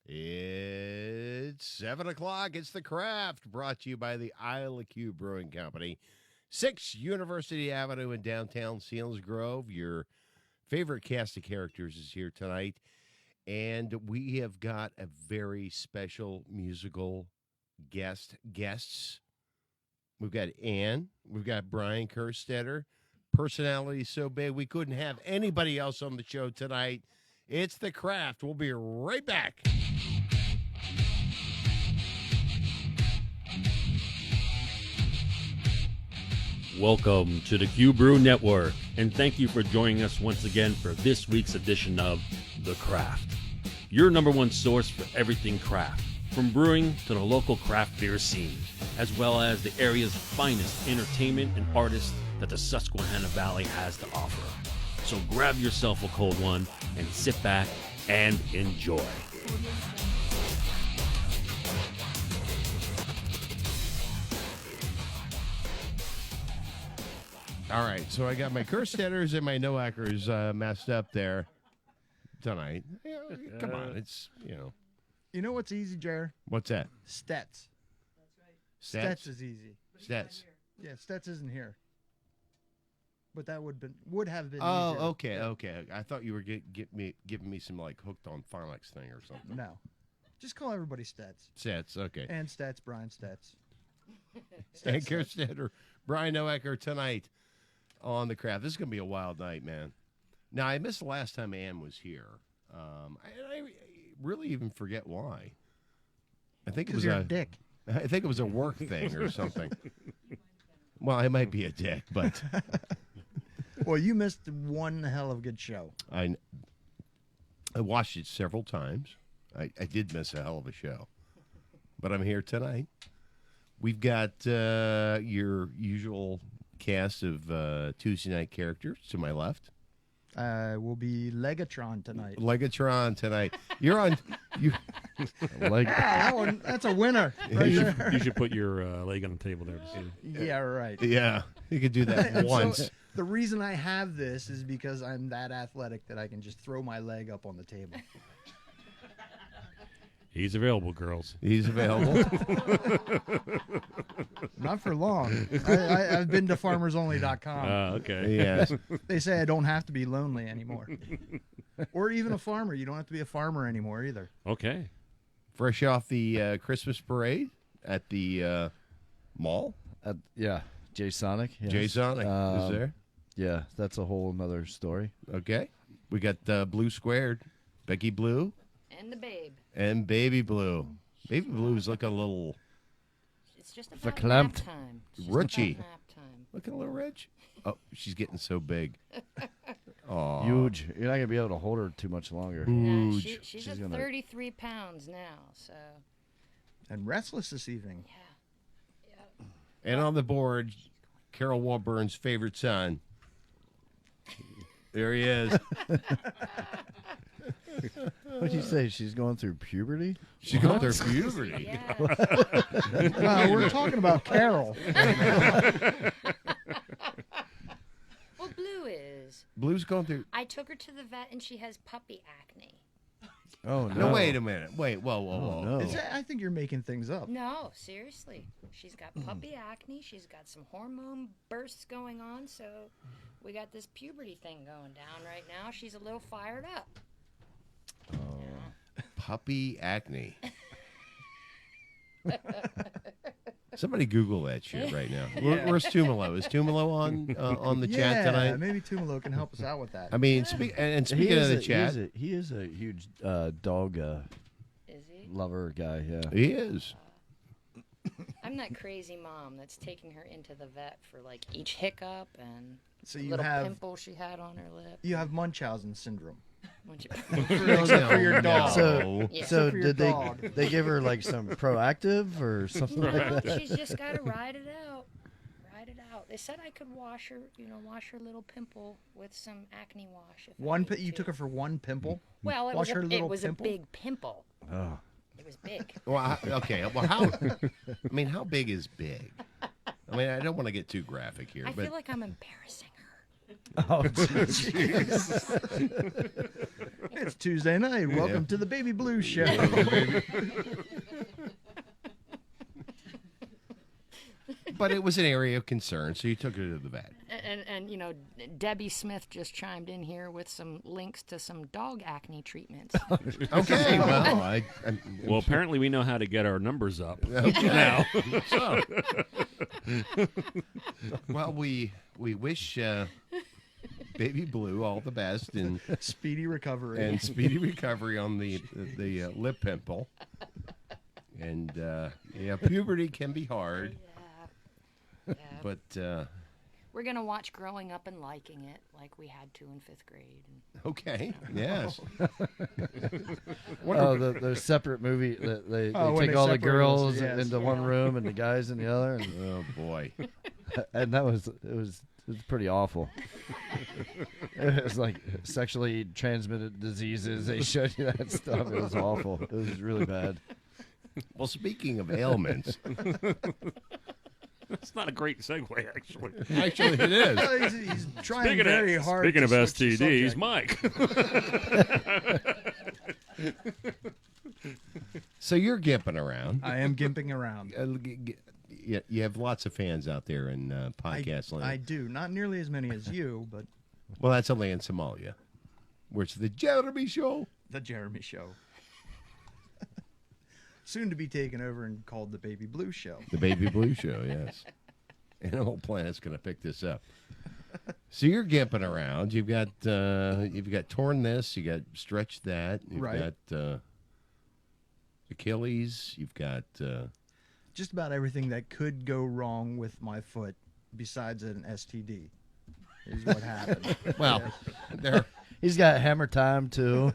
It's 7 o'clock. It's The Craft, brought to you by the Isle of Q Brewing Company. 6 University Avenue in downtown Selinsgrove. Your favorite cast of characters is here tonight. And we have got a very special musical guests. We've got Ann. We've got Brian Kerstetter. Personality so big we couldn't have anybody else on the show tonight. It's The Craft. We'll be right back. Welcome to the Q Brew Network, and thank you for joining us once again for this week's edition of The Craft, your number one source for everything craft, from brewing to the local craft beer scene, as well as the area's finest entertainment and artists that the Susquehanna Valley has to offer. So grab yourself a cold one and sit back and enjoy. All right, so I got my Kerstetters and my Noackers messed up there tonight. Come on, it's, You know what's easy, Jer? What's that? Stets. Stats? Stets is easy. Stats. Yeah, Stets isn't here. But that would have been Oh, easier. okay. I thought you were giving me some, like, hooked on phonics thing or something. No. Just call everybody Stets. Stats, okay. And Stets, Brian Stets. And Kerstetter, Brian Noacker tonight on The Craft. This is going to be a wild night, man. Now, I missed the last time Ann was here. I really even forget why. I think it was a dick. I think it was a work thing or something. Well, I might be a dick, but Well, you missed one hell of a good show. I watched it several times. I did miss a hell of a show, but I'm here tonight. We've got your usual cast of Tuesday night characters to my left. Will be Legatron tonight. Legatron tonight. You're on. That's a winner. Right there. You should put your leg on the table there to see. Yeah, right. Yeah, you could do that once. So, the reason I have this is because I'm that athletic that I can just throw my leg up on the table. He's available, girls. He's available. Not for long. I've been to farmersonly.com. Okay. Yes. They say I don't have to be lonely anymore. Or even a farmer. You don't have to be a farmer anymore either. Okay. Fresh off the Christmas parade at the mall. Yeah, Jay Sonic. Yes. Jay Sonic is there. Yeah, that's a whole another story. Okay. We got Blue Squared, Becky Blue. And the babe. And Baby Blue. Baby Blue's looking a little It's just about Verklempt. nap time. It's just Richie. about nap time. Looking a little rich. Oh, she's getting so big. Oh, Huge. You're not going to be able to hold her too much longer. No, huge. she's She's at gonna- 33 pounds now, so And restless this evening. yeah. And on the board, Carol Walburn's favorite son. There he is. What did you say? She's going through puberty? She's going through puberty. Yeah. We're talking about Carol. Well, Blue is. Blue's going through. I took her to the vet and she has puppy acne. Oh, no. No, wait a minute. Wait, whoa. Oh, no. I think you're making things up. No, seriously. She's got puppy acne. She's got some hormone bursts going on, so we got this puberty thing going down right now. She's a little fired up. Puppy acne. Somebody Google that shit right now. Where's Tumalo? Is Tumalo on the chat tonight? Maybe Tumalo can help us out with that. I mean, speaking of the chat, He is a huge dog Is he? lover guy, yeah. he is. I'm that crazy mom that's taking her into the vet for like each hiccup and So a you little have pimple she had on her lip. you have Munchausen syndrome. When she- For your dog. So, Yeah. so For your did dog. they give her like some proactive or something like No, that? she's just got to ride it out. Ride it out. They said I could wash her little pimple with some acne wash. If I need You to. took her for one pimple. Well, wash her it little was pimple? a big pimple. Oh. It was big. Well, okay. Well, how big is big? I mean, I don't want to get too graphic here, I but feel like I'm embarrassing her. Oh, jeez. It's Tuesday night. Welcome to the Baby Blue Show. But it was an area of concern, so you took her to the vet. And you know, Debbie Smith just chimed in here with some links to some dog acne treatments. Okay, well, Well, apparently we know how to get our numbers up. now. So, well, we wish Baby Blue all the best and Speedy recovery. speedy recovery on the lip pimple. And yeah, puberty can be hard, Yeah. but We're gonna watch Growing Up and Liking It, like we had to in 5th grade. okay, yes. Oh, the separate movie. They Oh, when take they all the separate us, girls yes. into one room and the guys in the other, and, Oh boy, and that was it was pretty awful. It was like sexually transmitted diseases. They showed you that stuff. It was awful. It was really bad. well, speaking of ailments, That's not a great segue, actually. actually it is. Well, he's trying very hard. Speaking to of switch the STDs, subject. Mike. So you're gimping around. I am gimping around. You have lots of fans out there in podcast land. I do. Not nearly as many as you, but Well, that's only in Somalia, where it's the Jeremy Show. the Jeremy Show. Soon to be taken over and called the Baby Blue Show. The Baby Blue Show, yes. Animal Planet's going to pick this up. So you're gimping around. You've got torn this. You got stretched that. You've Right. got Achilles. You've got Just about everything that could go wrong with my foot, besides an STD, is what happened. well, there. He's got hammer time too.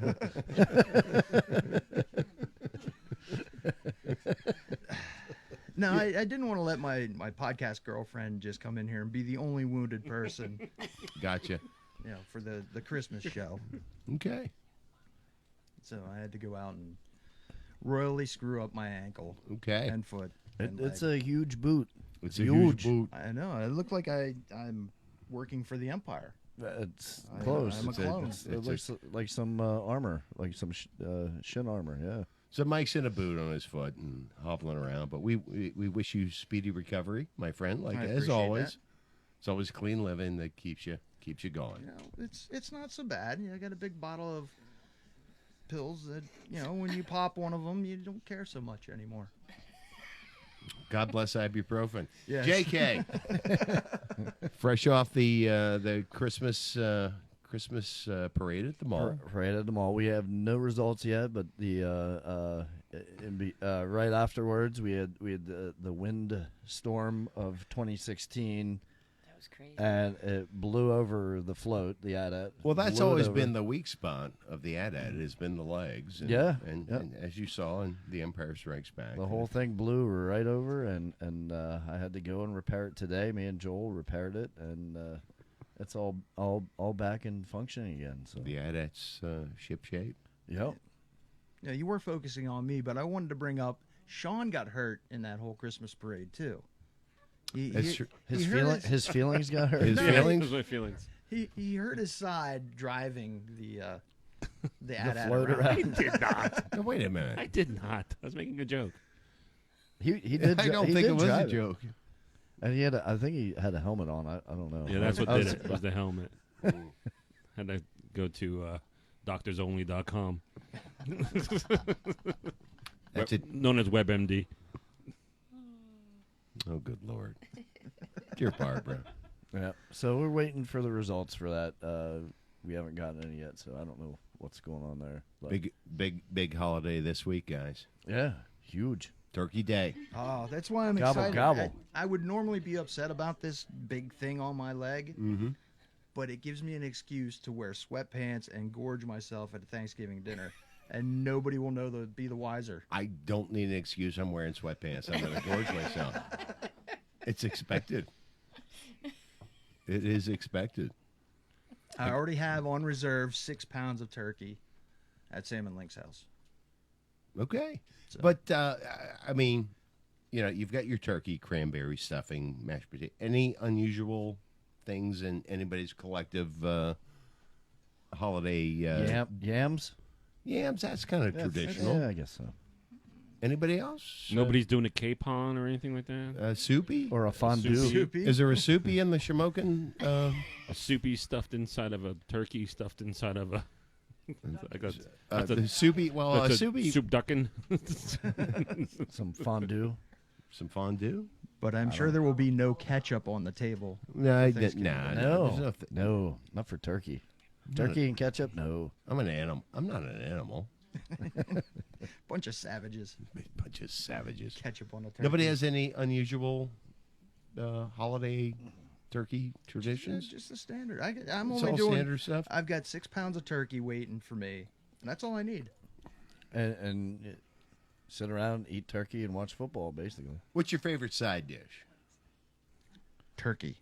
No, I didn't want to let my podcast girlfriend just come in here and be the only wounded person, Gotcha. for the Christmas show. Okay. So I had to go out and royally screw up my ankle Okay. and foot. And It's leg. a huge boot. It's a huge boot. I know. It looked like I'm working for the Empire. It's I- close. I'm a clone. It looks like some armor, like some shin armor. Yeah. So Mike's in a boot on his foot and hobbling around, but we wish you speedy recovery, my friend. Like I as appreciate always, that. it's always clean living that keeps you going. It's not so bad. I got a big bottle of pills that when you pop one of them, you don't care so much anymore. God bless ibuprofen. Yes. JK, fresh off the Christmas parade at the mall. Right at the mall. We have no results yet, but the right afterwards we had the wind storm of 2016, That was crazy. and it blew over the float, the AT-AT. Well, that's Blew it always over. been the weak spot of the AT-AT. It has been the legs. And, Yeah, and, yeah. and as you saw in The Empire Strikes Back, The whole thing blew right over, and I had to go and repair it today. Me and Joel repaired it, and it's all back in functioning again. So the AT-AT's ship shape. yep. Yeah, you were focusing on me, but I wanted to bring up Sean got hurt in that whole Christmas parade too. That's true. he hurt His feelings got hurt. His No, feelings. Those are my feelings. He hurt his side driving the AT-AT float I around. did not. Oh, wait a minute. I did not. I was making a joke. He did. I don't he think did it was a drive joke. And he had. I think he had a helmet on. I don't know. Yeah, that's what I did was- it. Was the helmet. Had to go to doctorsonly.com. That's it. Known as WebMD. Oh, good Lord. Dear Barbara. Yeah. So we're waiting for the results for that. We haven't gotten any yet, so I don't know what's going on there. But Big holiday this week, guys. yeah, huge. Turkey Day. Oh, that's why I'm Gobble, excited. gobble. I would normally be upset about this big thing on my leg, Mm-hmm. but it gives me an excuse to wear sweatpants and gorge myself at a Thanksgiving dinner, and nobody will be the wiser. I don't need an excuse. I'm wearing sweatpants. I'm going to gorge myself. It's expected. It is expected. I already have on reserve 6 pounds of turkey at Sam and Link's house. Okay. So- But, I mean, you've got your turkey, cranberry stuffing, mashed potato. Any unusual things in anybody's collective holiday Yams. yams? That's kind of traditional. Yeah, I guess so. Anybody else? Nobody's doing a capon or anything like that. Soupy? Or a fondue. Soupy. Is there a soupy in the Shamokin? A soupy stuffed inside of a turkey, stuffed inside of a. The soupy? Well, That's a a soupy. soup ducking. Some fondue. Some fondue? But I'm sure there will be no ketchup on the table. No, I Thanksgiving. nah, No, no, not for turkey. Turkey and ketchup, no. I'm an animal. I'm not an animal. Bunch of savages. Bunch of savages. Ketchup on a turkey. Nobody has any unusual holiday turkey traditions? Just the standard. I'm It's only all doing standard stuff. I've got 6 pounds of turkey waiting for me, and that's all I need. And sit around, eat turkey, and watch football, basically. What's your favorite side dish? Turkey.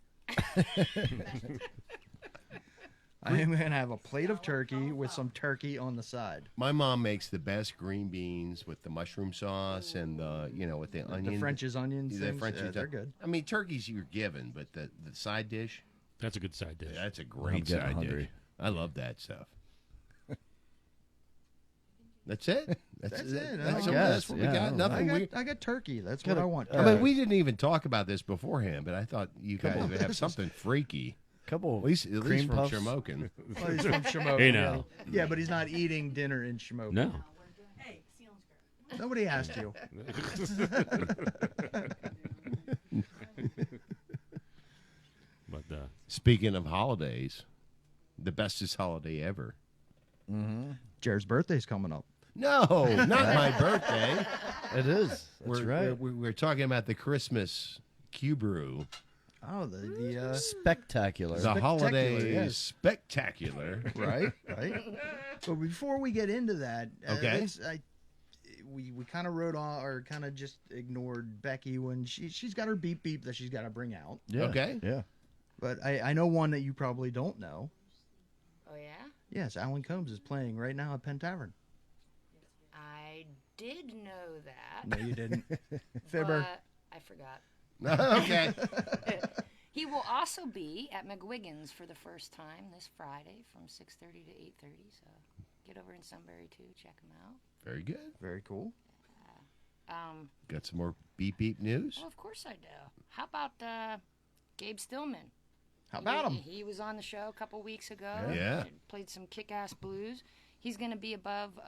I am going to have a plate of turkey with some turkey on the side. My mom makes the best green beans with the mushroom sauce and with the onion. The French's onions. The things, French's, they're good. I mean, turkey's you're given, but the side dish, That's a good side dish. that's a I'm great getting side hungry. dish. I love that stuff. That's it. That's it. That's, I that's what we guess, got. yeah, Nothing. I got turkey. That's Gotta- what I want. I mean, we didn't even talk about this beforehand, but I thought you guys on. would have something freaky. Couple At least cream from puffs. Shamokin. Well, he's from Shamokin. Hey, now. Yeah, but he's not eating dinner in Shamokin. No. Nobody asked you. But Speaking of holidays, the bestest holiday ever. Jared's birthday's coming up. No, not my birthday. It is. That's We're, right. we're talking about the Christmas Q Brew, Oh, the Spectacular. the holiday yes. spectacular. right. But before we get into that, Okay. we kind of wrote on or kind of just ignored Becky when she's got her beep beep that she's got to bring out. Yeah. Okay. Yeah. But I know one that you probably don't know. Oh yeah, Yes, Alan Combs is playing right now at Penn Tavern. I did know that. No, you didn't. Fibber. But I forgot. Okay. He will also be at McGuigan's for the first time this Friday from 6:30 to 8:30. So get over in Sunbury too. Check him out. Very good. Very cool. Got some more beep beep news? Well, of course I do. How about Gabe Stillman? How about him? He was on the show a couple weeks ago. Yeah. Played some kick-ass blues. He's going to be above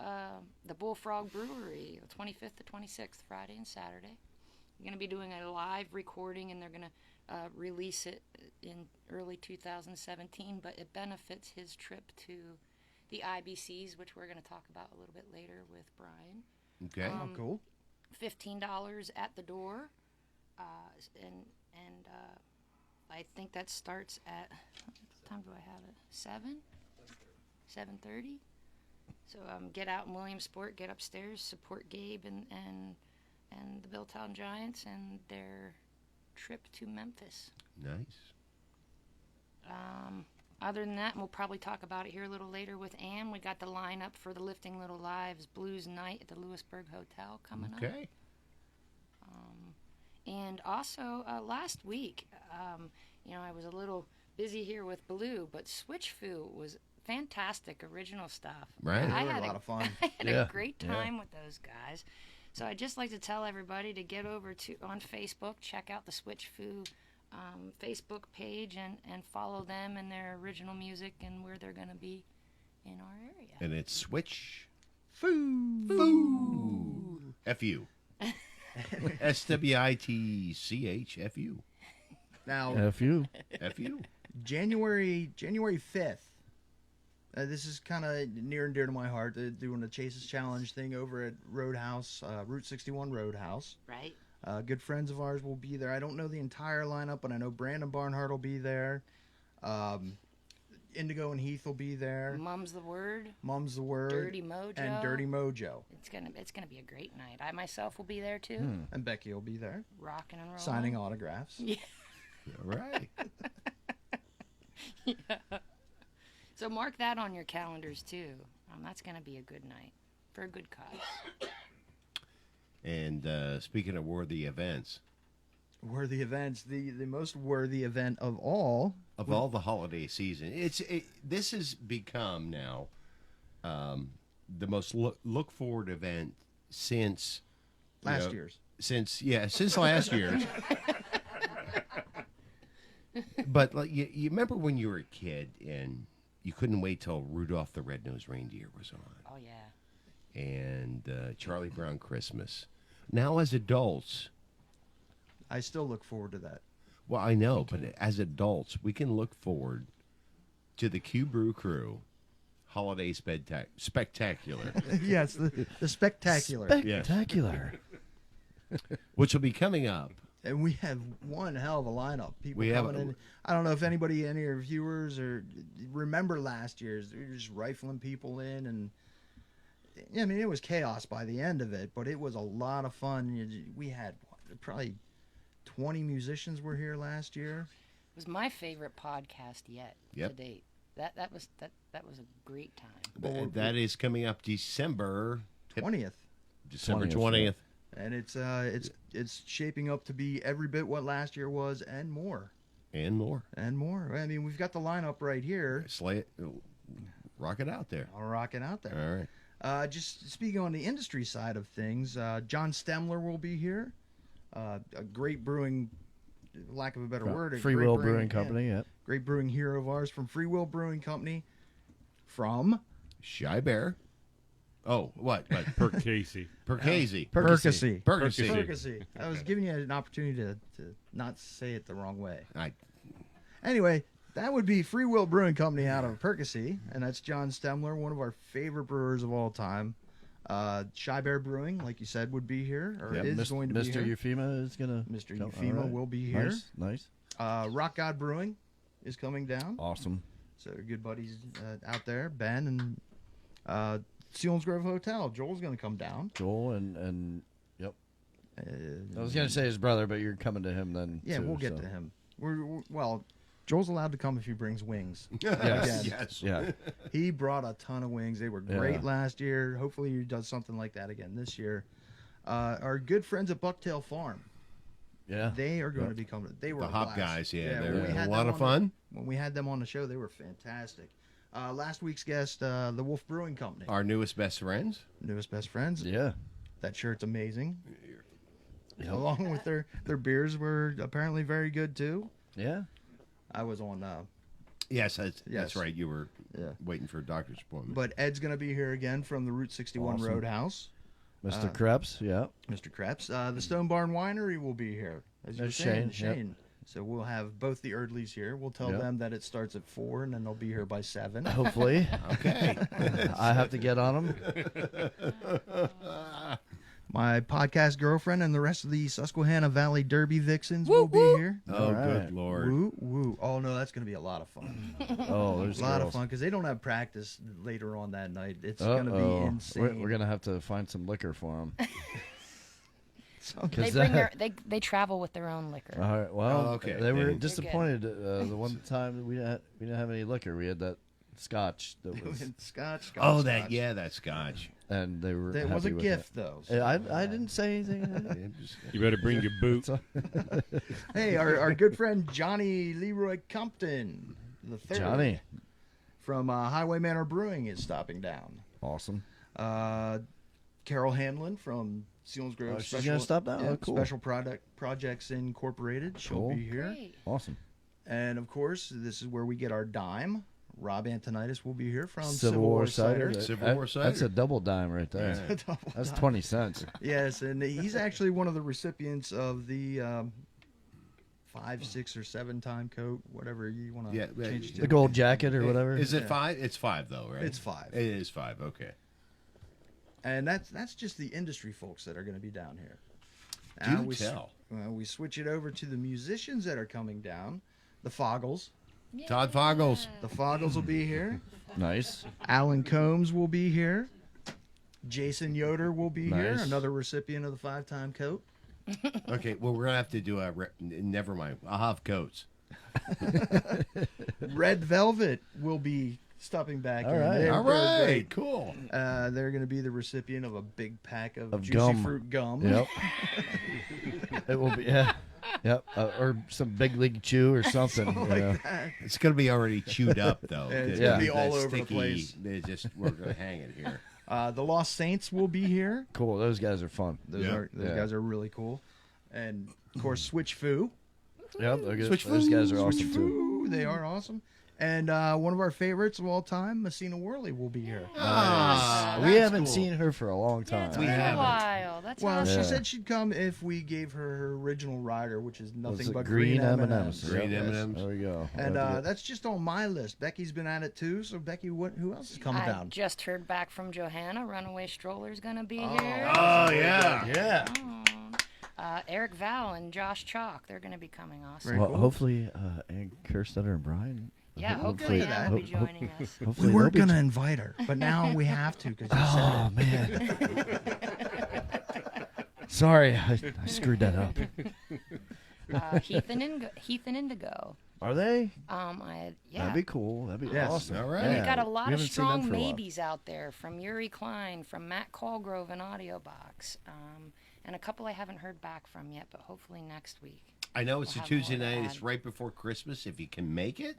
the Bullfrog Brewery, the 25th to 26th, Friday and Saturday. They're going to be doing a live recording, and they're going to release it in early 2017. But it benefits his trip to the IBCs, which we're going to talk about a little bit later with Brian. Okay. Oh, cool. $15 at the door, and I think that starts at what time do I have it? 7:30. So get out in Williamsport, get upstairs, support Gabe and the Billtown Giants and their trip to Memphis. Nice. Other than that, and we'll probably talk about it here a little later with Ann. We got the lineup for the Lifting Little Lives Blues Night at the Lewisburg Hotel coming up. Okay. And also last week, I was a little busy here with Blue, but Switch Foo was fantastic original stuff. Right. I They were had a lot of fun. I had Yeah, a great time with those guys. So I'd just like to tell everybody to get over on Facebook, check out the Switch Foo Facebook page, and follow them and their original music and where they're going to be in our area. And it's Switch Foo. Foo. F-U. SWITCHFU. Now, F.U. F-U. January 5th. This is kind of near and dear to my heart. They're doing a Chases Challenge thing over at Roadhouse, Route 61 Roadhouse. Right? Good friends of ours will be there. I don't know the entire lineup, but I know Brandon Barnhart will be there. Indigo and Heath will be there. Mum's the Word. Mum's the Word. Dirty Mojo. And Dirty Mojo. It's gonna be a great night. I myself will be there too, And Becky will be there. rocking and rolling. Signing autographs. Yeah. All right. So mark that on your calendars too. That's gonna be a good night for a good cause. And speaking of worthy events, Worthy events. The most worthy event of all. Of all the holiday season, this has become now the most look forward event since Last year's. Since last year's. But like you remember when you were a kid and you couldn't wait till Rudolph the Red-Nosed Reindeer was on. Oh yeah. And Charlie Brown Christmas. Now as adults, I still look forward to that. well, I know, but as adults, we can look forward to the Q Brew Crew holiday spectacular, Yes, the spectacular. Spectacular. which will be coming up. And we have one hell of a lineup. People We have- coming in. I don't know if any of your viewers or remember last year's. We were just rifling people in, and I mean it was chaos by the end of it, but it was a lot of fun. We had probably 20 musicians were here last year. It was my favorite podcast yet Yep. to date. That was a great time. That is coming up December 20th, 20th. and it's shaping up to be every bit what last year was and more. And more. And more. I mean, we've got the lineup right here. Slay it. Rock it out there. I'll rock it out there. All right. Just speaking on the industry side of things, John Stemler will be here. A great brewing, lack of a better word, a Free great Will Brewing Company. yeah, Yep. great brewing hero of ours from Free Will Brewing Company. From Shy Bear. Oh, what? Casey. Percasey. Percy. Percy. Percy. I was giving you an opportunity to not say it the wrong way. I, Anyway, that would be Free Will Brewing Company out of Percy, and that's John Stemler, one of our favorite brewers of all time. Shy Bear Brewing, like you said, would be here, or Yep, is going to be Mr. here. Euphema is gonna. Mr. come- Euphema all right. will be here. Nice. Rock God Brewing is coming down. Awesome. So good buddies out there, Ben and Sealands Grove Hotel. Joel's going to come down. Joel and yep. Uh, I was gonna say his brother, but you're coming to him then. yeah, too, we'll get so. to him. Well, Joel's allowed to come if he brings wings. Yes. yes. Yeah. He brought a ton of wings. They were great last year. Hopefully he does something like that again this year. Our good friends at Bucktail Farm. Yeah. They are going to be coming. They were The a hop blast. guys, yeah, when they're we a had lot them of on fun. When we had them on the show, they were fantastic. Last week's guest, the Wolf Brewing Company, Our newest best friends. newest best friends. Yeah. That shirt's amazing. Yep. Along with their beers were apparently very good too. Yeah. I was on, Yes, that's Yes. right. You were Yeah. waiting for a doctor's appointment. but Ed's going to be here again from the Route 61 Awesome. Roadhouse. Mr. Krebs. Yeah. Mr. Krebs. The Stone Barn Winery will be here. As you were There's saying, Shane, yep. Shane. So we'll have both the Erdleys here. We'll tell Yep. them that it starts at 4 and then they'll be here by 7. Hopefully. okay. I have to get on him. My podcast girlfriend and the rest of the Susquehanna Valley Derby Vixens will be here. Oh, All right. good Lord. Woo, woo. Oh, no, that's going to be a lot of fun. Oh, there's A lot girls. of fun because they don't have practice later on that night. It's going to be Uh-oh. insane. We're gonna have to find some liquor for him. They bring they travel with their own liquor. All right. Well, Oh, okay. they were They're disappointed the one time we didn't have any liquor. We had that scotch that was, Scotch. Oh, Scotch. that scotch. and they were. That was a happy with gift, though. it. I didn't say anything. Yeah, just- You better bring your boot. Hey, our good friend Johnny Leroy Compton, the third. Johnny, From Highway Manor Brewing is stopping down. awesome. Carol Hanlon from Sealands Grove. Oh, she's gonna stop down? Oh, cool. Special Projects Incorporated. She'll Cool. be here. Great. Awesome. And, of course, this is where we get our dime. Rob Antonitis will be here from Civil War cider. Civil War cider. That's a double dime right there. Yeah. That's 20 cents. Yes, and he's actually one of the recipients of the 5, 6, or 7-time coat, whatever you want to Yeah, change it to. The gold jacket or whatever. Is it Yeah. 5? It's 5 though, right? It's 5. It is 5. Okay. And that's just the industry folks that are going to be down here. Do Now tell. we switch it over to the musicians that are coming down. The Foggles. Todd Foggles. The Foggles will be here. Nice. Alan Combs will be here. Jason Yoder will be here, Nice. another recipient of the 5-time coat. Okay, well, we're going to have to do a... never mind. I'll have coats. Red Velvet will be stopping back. All in. right. They're All great. right, cool. They're going to be the recipient of a big pack of Of juicy gum. fruit gum. Yep. It will be. Yeah. Yep, or some big league chew or something. you know. It's going to be already chewed up, though. Yeah, it's gonna be That all over the sticky, place. We're going to hang it here. The Lost Saints will be here. Cool. Those guys are fun. Those Yeah. guys are really cool. And of course, Switch Foo. Yep, they're good. Switch Those guys are awesome Switch too. Foo, they are awesome. And one of our favorites of all time, Messina Worley, will be here. We haven't seen her for a long Yeah, time. it's We been a haven't. while. That's Well, awesome. she Yeah. said she'd come if we gave her her original rider, which is Was nothing it but green M&Ms. Green Yep, M&Ms. There we go. And I'll have to that's just on my list. Becky's been at it too. So Becky, who else is coming I down? just heard back from Johanna. Runaway Stroller's gonna be here. Oh, yeah. Yeah. Eric Val and Josh Chalk. They're gonna be coming also. Very well, cool. hopefully, Ann Kerstetter and Brian. Yeah, We'll hopefully get to Anna that. will be joining us. Hopefully We they'll weren't be- gonna invite her, but now we have to because you said Oh man. Sorry, I screwed that up. Heath and Indigo. Are they? Yeah. That'd be cool. That'd be Yes. awesome. All right. We've Yeah. got a We lot of haven't seen them strong for a while. maybes out there from Yuri Klein, from Matt Colgrove and Audio Box, and a couple I haven't heard back from yet, but hopefully next week. I know it's We'll a have more Tuesday to night. add. It's right before Christmas. If you can make it,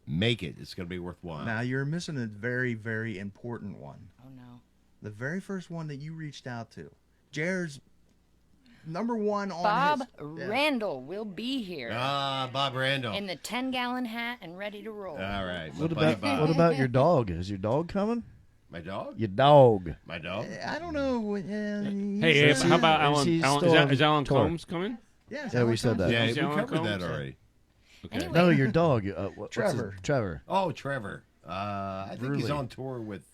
make it. It's going to be worthwhile. Now you're missing a very, very important one. Oh no. The very first one that you reached out to, Jared's number one on Bob his. Yeah. Randall will be here Bob Randall. in the 10-gallon hat and ready to roll. All right. My What buddy about Bob. what about your dog? Is your dog coming? My dog? Your dog. My dog? I don't know. Hey, Is how about he- is Alan? he Alan still on is Alan tour? Combs coming? Yeah, Yeah, we said that. Yeah, Is we Alan covered that Combs? already. Okay. Anyway. No, your dog. What's his- Trevor. Trevor. Oh, Trevor. I think he's Really? on tour with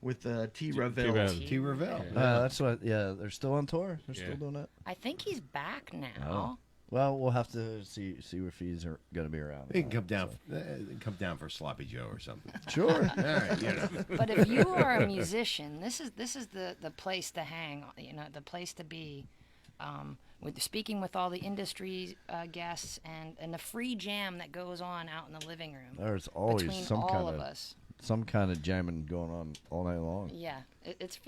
with T. T. Ravel. Ravel. T. Ravel. That's what. Yeah, they're still on tour. They're Yeah. still doing that. I think he's back now. Oh. Well, we'll have to see if he's going to be around. He can come down for Sloppy Joe or something. Sure. All right, you know. But if you are a musician, this is the place to hang. You know, the place to be. With speaking with all the industry guests and the free jam that goes on out in the living room There's always between some all kind of us. jamming going on all night long. Yeah, it's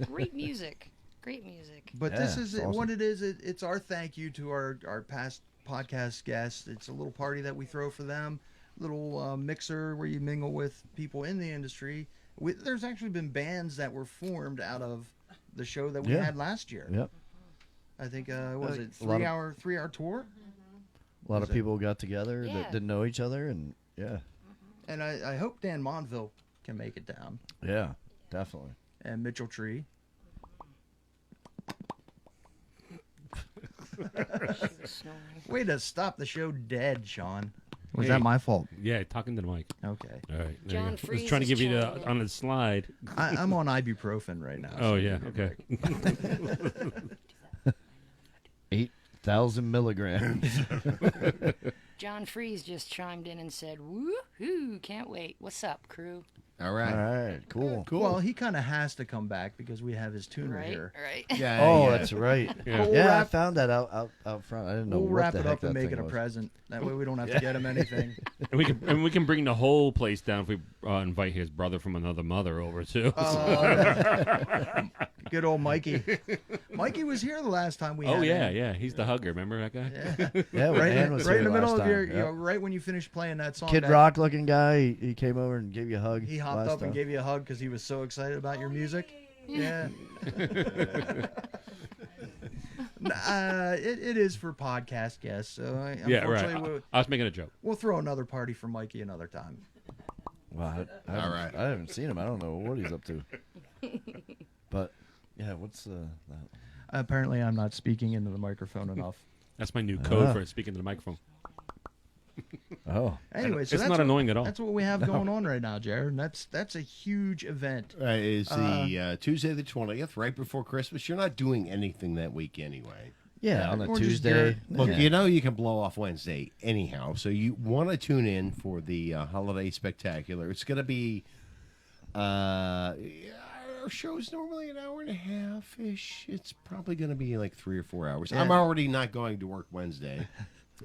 great music. Great music. But Yeah, this is it's awesome. what it is. It's our thank you to our past podcast guests. It's a little party that we throw for them. Little mixer where you mingle with people in the industry. There's actually been bands that were formed out of the show that we Yeah. had last year. Yep. I think was it a lot three hour tour? A lot Was of it- people got together Yeah. that didn't know each other, and yeah, And I hope Dan Monville can make it down. yeah, definitely. And Mitchell Tree. She was snoring. Way to stop the show dead, Sean. Was Hey. that my fault? Yeah, talking to the mic. Okay. All right. there John you go. I was Freeze trying to is give you chiming the in. on the slide. I'm on ibuprofen right now. Oh so yeah. give me a Okay. break. 8,000 milligrams. John Freeze just chimed in and said, "Woohoo! Can't wait. What's up, crew? All All right. right, cool. Cool. Well, he kind of has to come back because we have his tuner Right, here. right. yeah, Oh, yeah. that's right. Yeah. We'll Yeah, I wrap- found that out front. I didn't know We'll what wrap the it heck up and that make thing it a was. present. That way we don't have to get him anything. And we can bring the whole place down if we invite his brother from another mother over too. Good old Mikey. Mikey was here the last time we Oh had yeah, him. yeah. He's the hugger. Remember that guy? Yeah. Yeah, when Right, Ann was right in here the middle last of your, time. you know, Yep. right when you finished playing that song. Kid that- Rock looking guy. He came over and gave you a hug. He hopped last up and time. gave you a hug because he was so excited about your music. Yeah. It is for podcast guests, so Yeah, unfortunately right. I was making a joke. we'll throw another party for Mikey another time. Wow, I All haven't- right. I haven't seen him. I don't know what he's up to. But yeah, what's that? Apparently, I'm not speaking into the microphone enough. That's my new code Ah. for speaking to the microphone. Oh, Anyway, so It's that's not what, annoying at all. That's what we have going on right now, Jared. And that's a huge event. It's the Tuesday the 20th, right before Christmas. You're not doing anything that week anyway. yeah, on a Or just Tuesday. Look, yeah. you know you can blow off Wednesday anyhow, so you want to tune in for the holiday spectacular. It's going to be our show's normally an hour and a half ish. It's probably going to be like 3 or 4 hours. Yeah. I'm already not going to work Wednesday.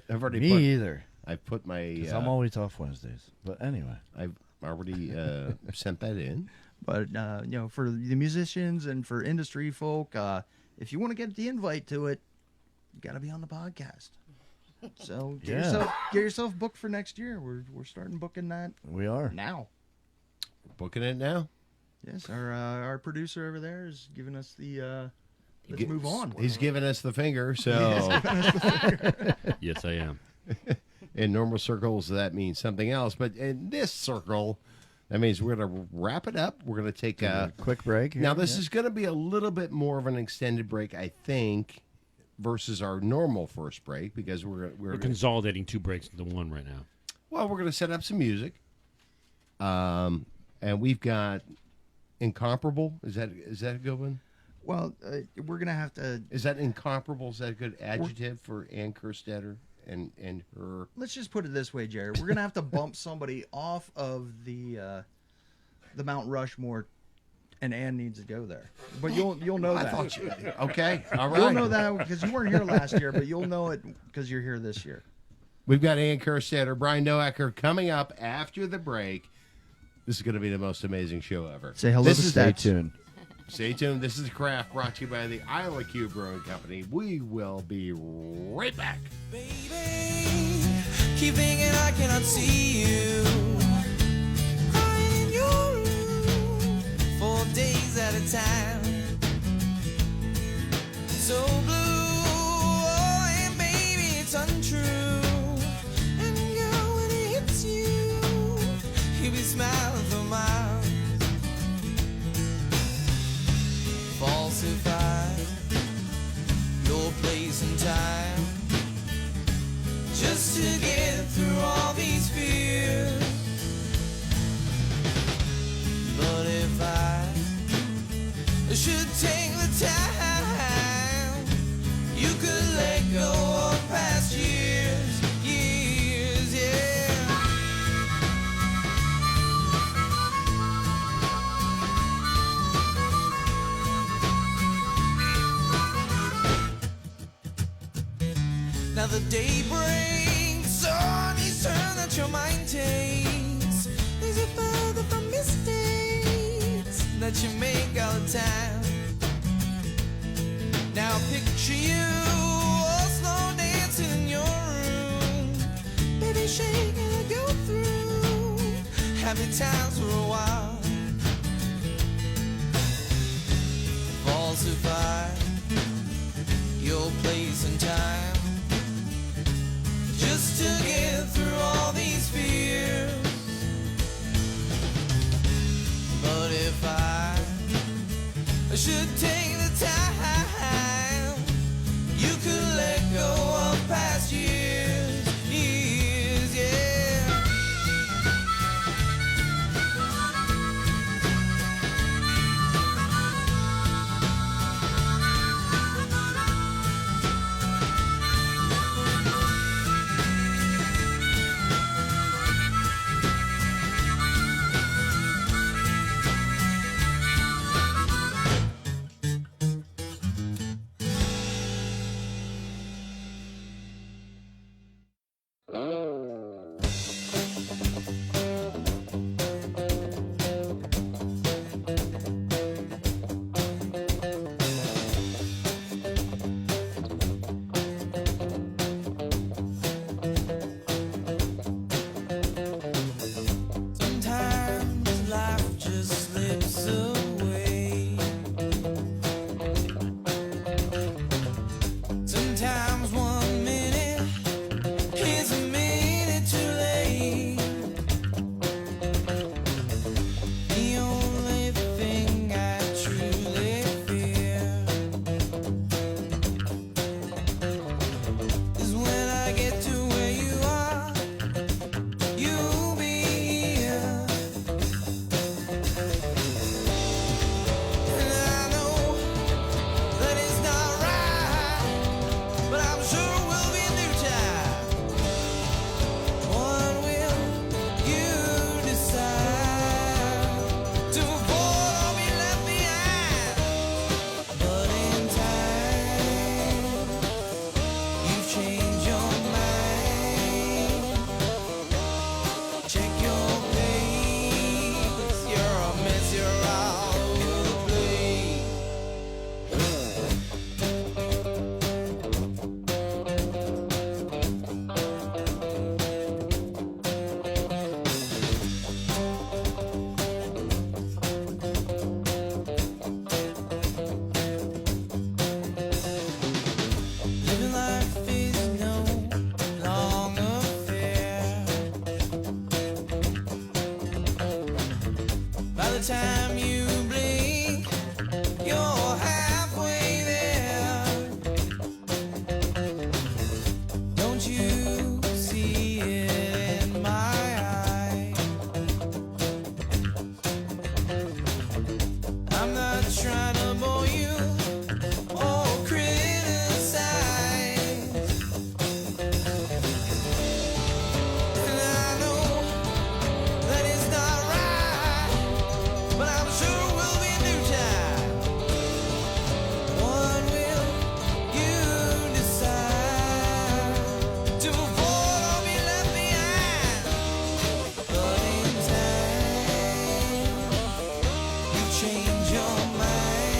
I've already Me either. I've put my. Because I'm always off Wednesdays. But anyway, I've already sent that in. But you know, for the musicians and for industry folk, if you want to get the invite to it, you got to be on the podcast. So Yeah. get yourself booked for next year. We're starting booking that We are. now. Booking it now. Yes, our producer over there is giving us the. Let's move on. He's giving us the finger. So Yes, I am. in normal circles, that means something else. But in this circle, that means we're going to wrap it up. We're going to take a Quick break. Here. Now, this is going to be a little bit more of an extended break, I think, versus our normal first break because we're Consolidating 2 breaks into one right now. well, we're going to set up some music. And we've got Incomparable. Is that a good one? Well, we're gonna have to. Is that incomparable? Is that a good adjective for Ann Kerstetter and her? Let's just put it this way, Jared. We're gonna have to bump somebody off of the Mount Rushmore, and Ann needs to go there. But you'll know I that. thought you. Okay, all right. You'll know that because you weren't here last year, but you'll know it because you're here this year. We've got Ann Kerstetter, Brian Noacker coming up after the break. This is going to be the most amazing show ever. Say hello This to is Stay Stats. tuned. Stay tuned. This is The Craft brought to you by the Isle of Cube Brewing Company. We will be right back. Baby, keep thinking I cannot see you. Crying in your room for days at a time. So blue, oh, and baby, it's untrue. And girl, when it hits you, you'll be smiling for miles. Falsify your place and time just to get through all these fears. But if I should take the time, you could let go of past years, yeah. Now the day breaks on each turn that your mind takes. There's a further from mistakes that you make all the time. Now picture you all slow dancing in your room, baby shaking and go through happy times for a while. Falsify your place and time just to get through all these fears. But if I should take the time, you could let go of past years, yeah. the time you blink, you're halfway there. Don't you see it in my eye? I'm not trying to bore you or criticize. And I know that it's not right, but I'm sure we'll be in due time. What will you decide? To move forward or be left behind? But in time, you change your mind.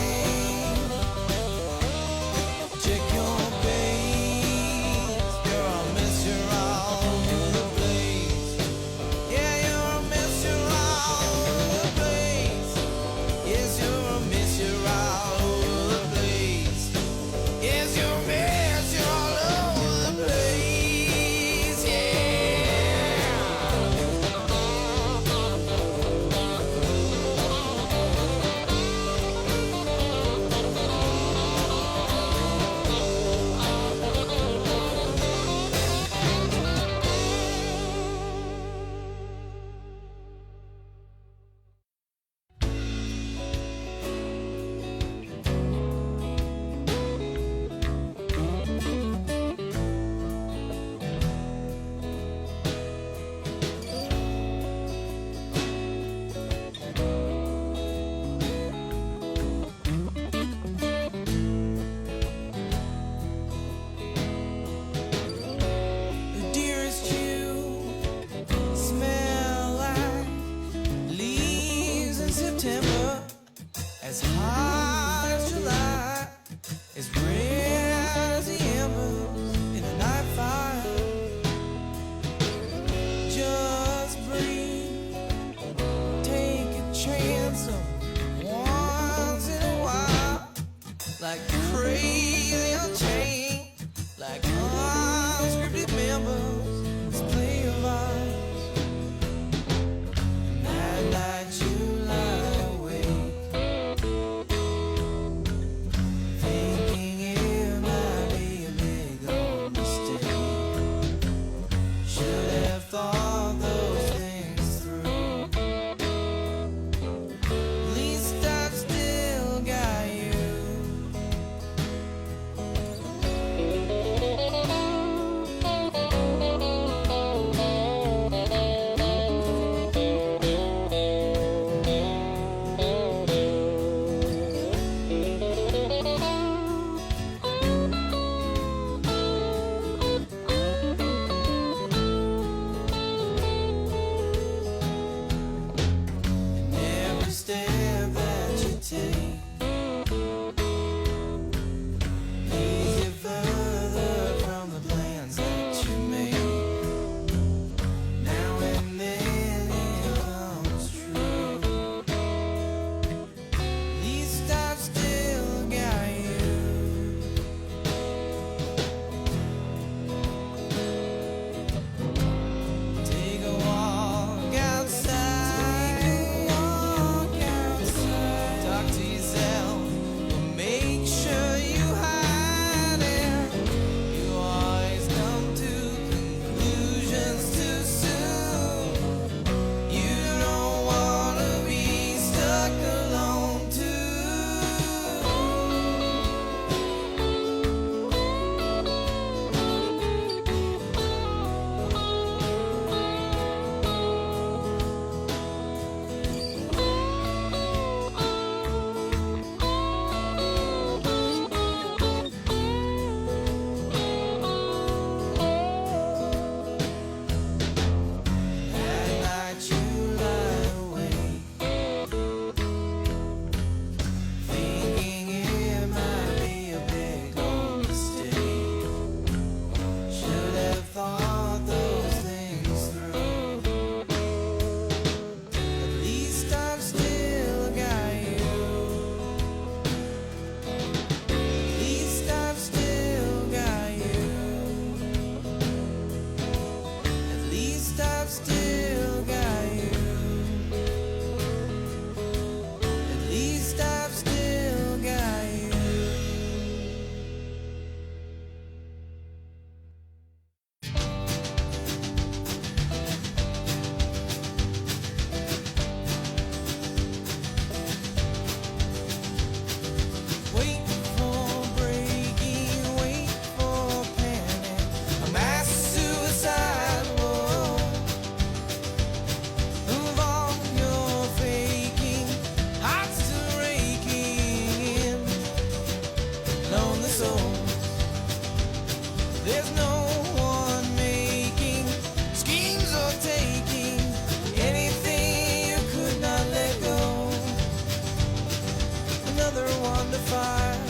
another one to find,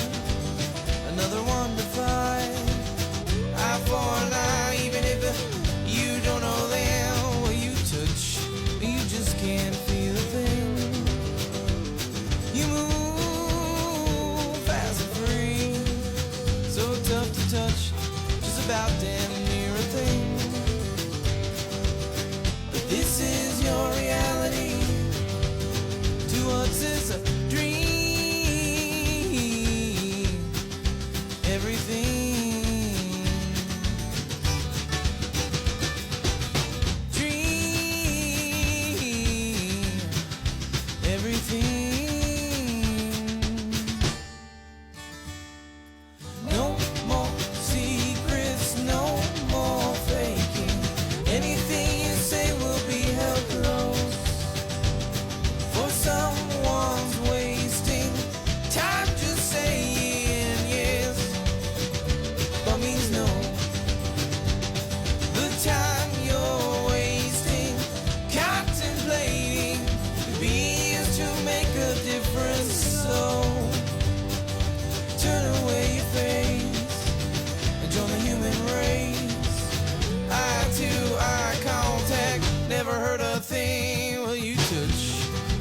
another one to find. Eye for an eye, even if you don't know them. Well, you touch, you just can't feel a thing. You move fast and free, so tough to touch, just about damn near a thing. But this is your reality. To us it's a dream. Everything. Dream. Everything. No more secrets, no more faking. Anything you say will be held close. For someone's wasting time just saying yes, but means no. The time you're wasting contemplating could be used to make a difference. So turn away your face and join the human race. Eye to eye contact, never hurt a thing. Well, you touch,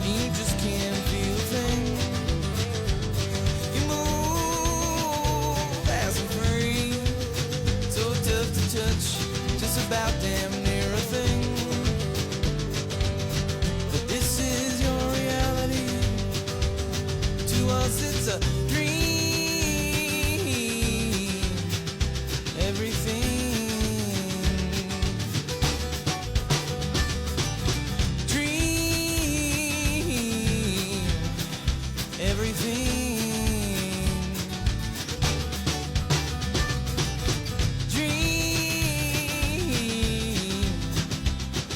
you just can't feel a thing. You move fast and free, so tough to touch, just about damn near a thing. But this is your reality. To us it's a dream. Everything. Dream. Everything. Dream.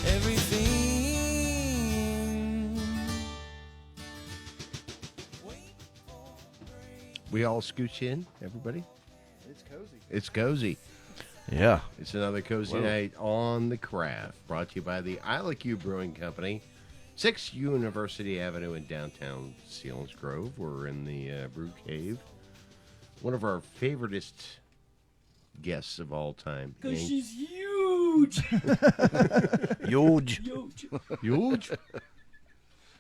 Everything. Wait for break. We all scooch in, everybody? It's cozy. It's cozy. Yeah. It's another cozy night on the craft, brought to you by the ILQ Brewing Company, 6 University Avenue in downtown Selinsgrove. We're in the Brew Cave. One of our favoriteest guests of all time. Because she's huge. Huge. Huge.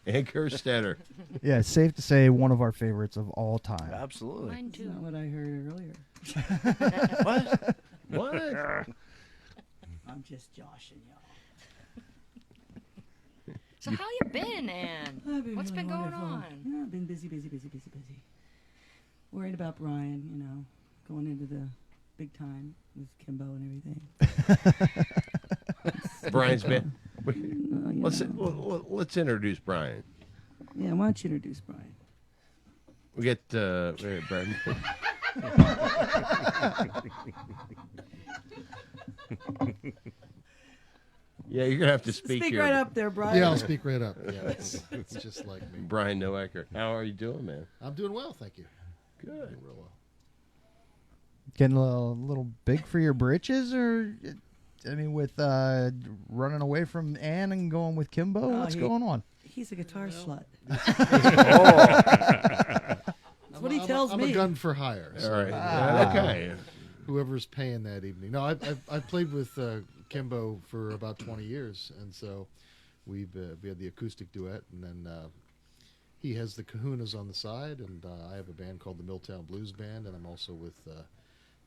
And Kerstetter. Yeah, it's safe to say one of our favorites of all time. Absolutely. Mine That's too. not what I heard earlier. What? What? I'm just joshing y'all. So how you been, Ann? What's really been going wonderful. on? Yeah, I've been busy. Worried about Brian, going into the big time with Kimbo and everything. Brian's been. You Let's know. let's introduce Brian. Yeah, why don't you introduce Brian? We get Brian. Yeah, you're gonna have to speak here. right up there, Brian. Yeah, I'll speak right up. Yeah, it's just like me. Brian Noacker. How are you doing, man? I'm doing well, thank you. Good. Doing real well. Getting a little big for your britches, or I mean, with running away from Ann and going with Kimbo. What's going on? He's a guitar slut. That's what he tells I'm me. a gun for hire. All So right. Okay. whoever's paying that evening. No, I've played with Kimbo for about 20 years, and so we had the acoustic duet, and then he has the Kahunas on the side, and I have a band called the Milltown Blues Band, and I'm also with the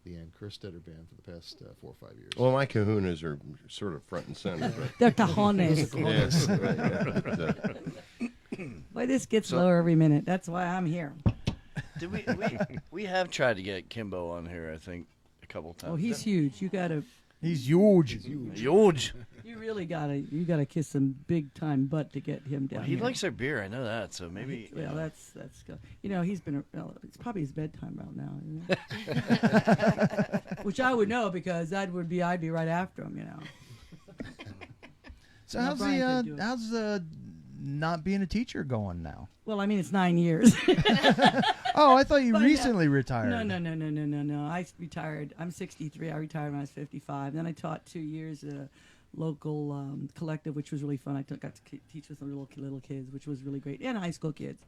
Ann Kerstetter Band for the past 4 or 5 years. Well, my kahunas are sort of front and center. But They're cajones. yes, right, yeah, but, Boy, this gets lower every minute. That's why I'm here. Did we have tried to get Kimbo on here, I think, a couple times. Oh, he's huge. You gotta. He's huge. huge. You really gotta kiss some big time butt to get him down. Well, he here. likes our beer, I know that. So maybe. Well, that's good. He's been. Well, it's probably his bedtime right now, isn't it? Which I would know because I'd be right after him. So Now how's Brian can do it. how's not being a teacher going now? Well, I mean, it's 9 years. Oh, I thought you But, recently retired. No. I retired. I'm 63. I retired when I was 55. Then I taught 2 years at a local collective, which was really fun. I got to teach with some little kids, which was really great, and high school kids.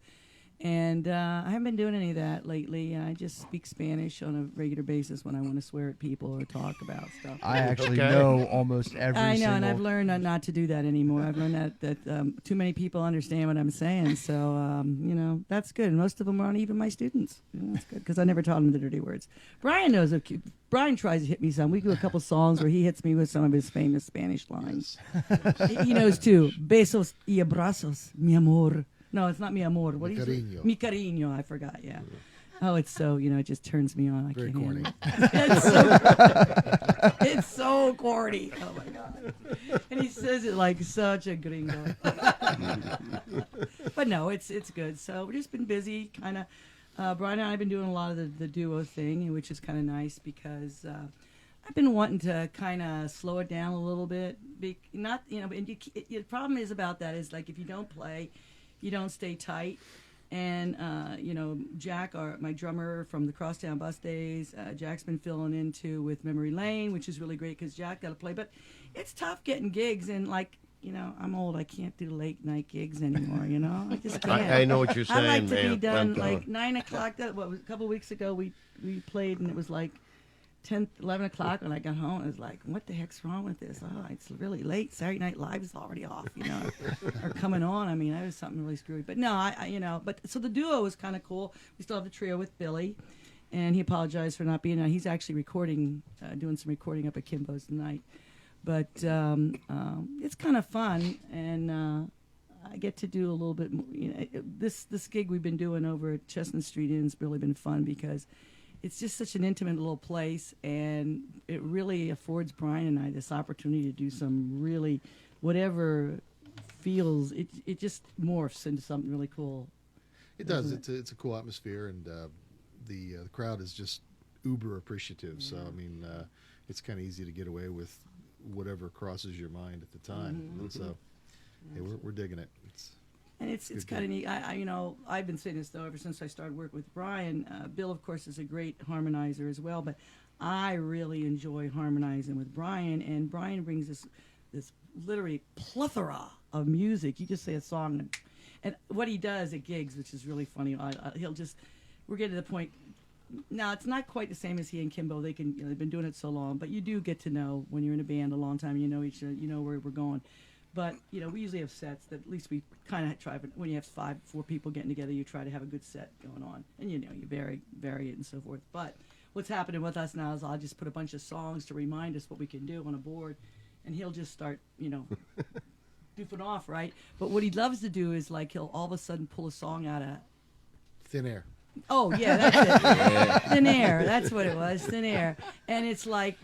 And I haven't been doing any of that lately. I just speak Spanish on a regular basis when I want to swear at people or talk about stuff. I actually Okay. know almost every I know, single... and I've learned not to do that anymore. I've learned that too many people understand what I'm saying, so that's good. And most of them aren't even my students. That's good because I never taught them the dirty words. Brian knows. Brian tries to hit me some. We do a couple songs where he hits me with some of his famous Spanish lines. He knows too. Besos y abrazos, mi amor. No, it's not mi amor. What Mi do you say? cariño. Mi cariño. I forgot. Yeah. Oh, it's so it just turns me on. I Very can't corny. handle it. It's so corny. Oh my god! And he says it like such a gringo. But no, it's good. So we've just been busy, kind of. Brian and I have been doing a lot of the duo thing, which is kind of nice because I've been wanting to kind of slow it down a little bit. And the problem is about that is like if you don't play, you don't stay tight. And Jack, my drummer from the Crosstown Bus Days, Jack's been filling in too with Memory Lane, which is really great because Jack got to play. But it's tough getting gigs, and I'm old. I can't do late night gigs anymore. I just can't. I know what you're saying, I like to man. be done I'm telling- like 9 o'clock. A couple weeks ago we played, and it was like 10, 11 o'clock when I got home. I was like, what the heck's wrong with this? Oh, it's really late. Saturday Night Live is already off, or coming on. I mean, I was something really screwy. But no, so the duo was kind of cool. We still have the trio with Billy, and he apologized for not being there. He's actually recording, doing some recording up at Kimbo's tonight. But it's kind of fun, and I get to do a little bit more. This gig we've been doing over at Chestnut Street Inn's really been fun because it's just such an intimate little place, and it really affords Brian and I this opportunity to do some really, whatever feels, it just morphs into something really cool. It does. It's a cool atmosphere, and the crowd is just uber appreciative. So I mean, it's kind of easy to get away with whatever crosses your mind at the time. And so, hey, we're digging it. It's kind of neat. I've been saying this though ever since I started working with Brian. Bill, of course, is a great harmonizer as well, but I really enjoy harmonizing with Brian, and Brian brings this literally plethora of music. You just say a song, and what he does at gigs, which is really funny. We're getting to the point. Now it's not quite the same as he and Kimbo. They've been doing it so long, but you do get to know when you're in a band a long time. You know each other. You know where we're going. But, we usually have sets that at least we kind of try, but when you have 4 people getting together, you try to have a good set going on. And, you vary it and so forth. But what's happening with us now is I'll just put a bunch of songs to remind us what we can do on a board, and he'll just start, doofing off, right? But what he loves to do is, like, he'll all of a sudden pull a song out of... Thin air. Oh, yeah, that's it. Thin air. That's what it was, thin air. And it's like...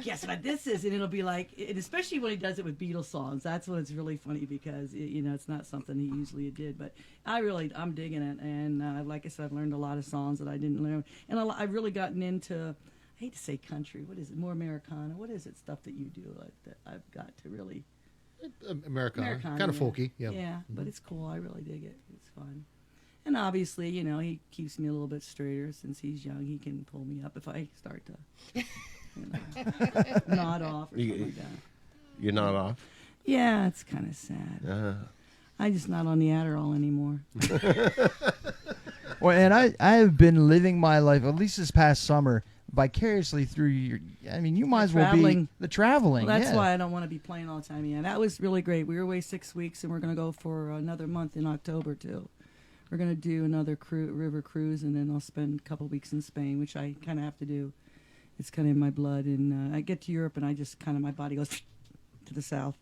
guess what this is, and it'll be like, and especially when he does it with Beatles songs, that's when it's really funny because it's not something he usually did. But I'm digging it, and like I said, I've learned a lot of songs that I didn't learn, and I've really gotten into, I hate to say country, what is it, more Americana, what is it, stuff that you do that I've got to really Americana, kind of yeah. folky, yeah. Yeah, but it's cool. I really dig it. It's fun. And obviously, he keeps me a little bit straighter since he's young. He can pull me up if I start to. Nod off or something like that. You're not off? Yeah, it's kind of sad. I'm just not on the Adderall anymore. Well, and I have been living my life, at least this past summer, vicariously through your... I mean, you might as well be... traveling. The traveling, Well, that's yeah. why I don't want to be playing all the time. Yeah, that was really great. We were away 6 weeks, and we're going to go for another month in October, too. We're going to do another river cruise, and then I'll spend a couple weeks in Spain, which I kind of have to do. It's kind of in my blood, and I get to Europe, and I just kind of, my body goes to the south.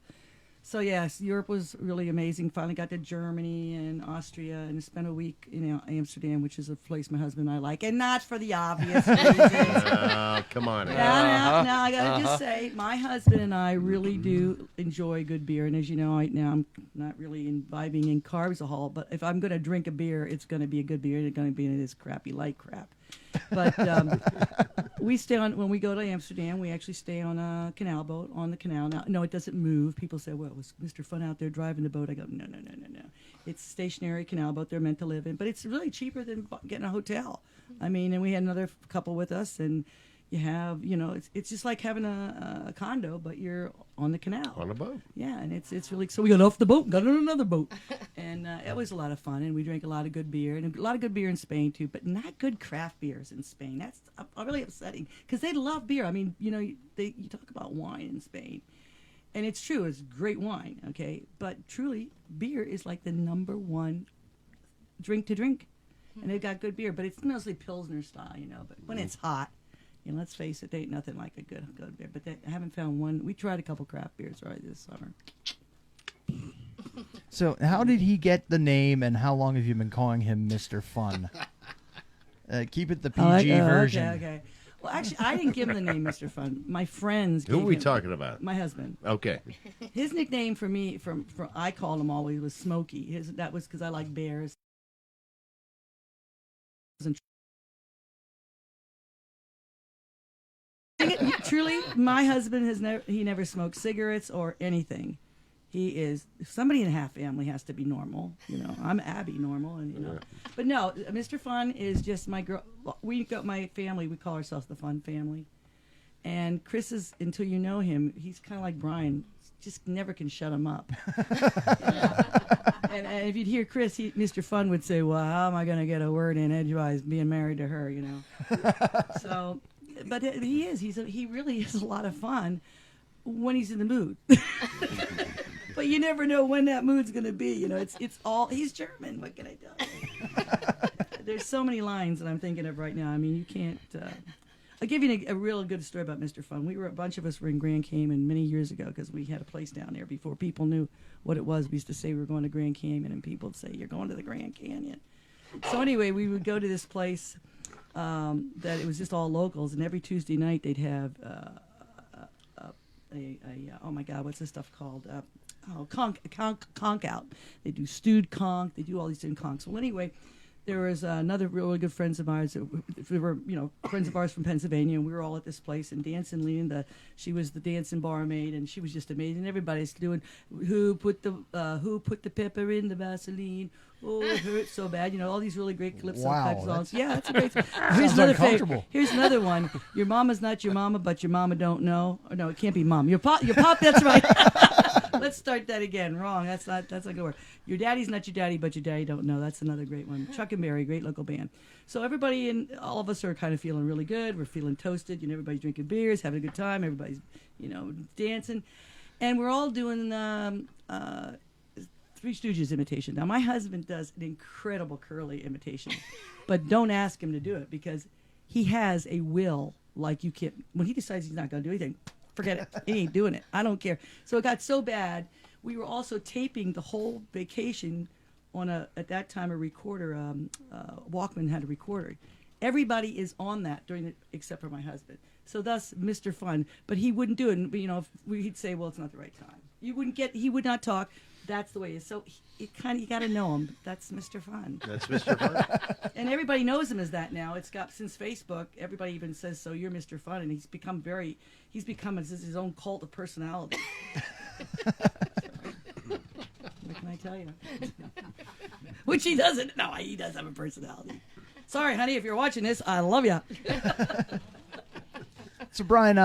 So yes, Europe was really amazing. Finally got to Germany and Austria, and spent a week in Amsterdam, which is a place my husband and I like, and not for the obvious reasons. Come on. Now I gotta just say, my husband and I really do enjoy good beer, and as you know, now I'm not really imbibing in carbs a whole, but if I'm gonna drink a beer, it's gonna be a good beer. It's gonna be this crappy light crap. But we stay on, when we go to Amsterdam, we actually stay on a canal boat on the canal. Now, no, it doesn't move. People say, well, was Mr. Fun out there driving the boat? I go, no. It's a stationary canal boat they're meant to live in, but it's really cheaper than getting a hotel. I mean, and we had another couple with us, and You have, it's just like having a condo, but you're on the canal. On a boat. Yeah, and it's really, so we got off the boat, got on another boat. And it was a lot of fun, and we drank a lot of good beer, and a lot of good beer in Spain, too, but not good craft beers in Spain. That's really upsetting, because they love beer. I mean, you talk about wine in Spain, and it's true, it's great wine, okay? But truly, beer is like the number one drink to drink. And they've got good beer, but it's mostly Pilsner style, but when it's hot, let's face it, they ain't nothing like a good beer. But I haven't found one. We tried a couple craft beers right this summer. So how did he get the name, and how long have you been calling him Mr. Fun? Keep it the PG version. Okay. Well, actually, I didn't give him the name Mr. Fun. My friends gave Who are we him- talking about? My husband. Okay. His nickname for me, from I called him always, was Smokey. That was because I like bears. Truly, my husband has never smoked cigarettes or anything. He is, somebody in a half family has to be normal. I'm Abby normal, and But no, Mr. Fun is just my girl. We got my family. We call ourselves the Fun Family. And Chris is, until you know him, he's kind of like Brian. Just never can shut him up. And if you'd hear Chris, Mr. Fun would say, "Well, how am I going to get a word in edgewise being married to her?" So, but he is. He really is a lot of fun when he's in the mood. But you never know when that mood's going to be. It's all. He's German. What can I tell you? There's so many lines that I'm thinking of right now. I mean, you can't. I'll give you a real good story about Mr. Fun. A bunch of us were in Grand Cayman many years ago, because we had a place down there before people knew what it was. We used to say we were going to Grand Cayman, and people would say, "You're going to the Grand Canyon." So anyway, we would go to this place that it was just all locals, and every Tuesday night they'd have oh my God, what's this stuff called? Conch out. They do stewed conch. They do all these different conchs. Well, anyway, there was another really good friends of ours. We were, friends of ours from Pennsylvania, and we were all at this place. And dancing, Lean, she was the dancing barmaid, and she was just amazing. Everybody's doing who put the pepper in the Vaseline. Oh, it hurts so bad. All these really great calypso type songs. Yeah, that's a great. Here's another favorite. Here's another one. Your mama's not your mama, but your mama don't know. Or no, it can't be mom. Your pop. That's right. Let's start that again. Wrong. That's not a good word. Your daddy's not your daddy, but your daddy don't know. That's another great one. Chuck and Berry, great local band. So everybody and all of us are kind of feeling really good. We're feeling toasted. Everybody's drinking beers, having a good time. Everybody's, dancing, and we're all doing Three Stooges imitation. Now my husband does an incredible Curly imitation, but don't ask him to do it, because he has a will like you can't. When he decides he's not going to do anything, forget it. He ain't doing it. I don't care. So it got so bad. We were also taping the whole vacation on at that time, a recorder. Walkman had a recorder. Everybody is on that except for my husband. So thus, Mr. Fun. But he wouldn't do it. But, if he'd say, "Well, it's not the right time." He would not talk. That's the way it is. So you got to know him. That's Mr. Fun. That's Mr. Fun. And everybody knows him as that now. It's got, since Facebook, everybody even says, "So you're Mr. Fun," and he's become his own cult of personality. What can I tell you? Which he doesn't. No, he does have a personality. Sorry, honey, if you're watching this, I love you. So, Brian,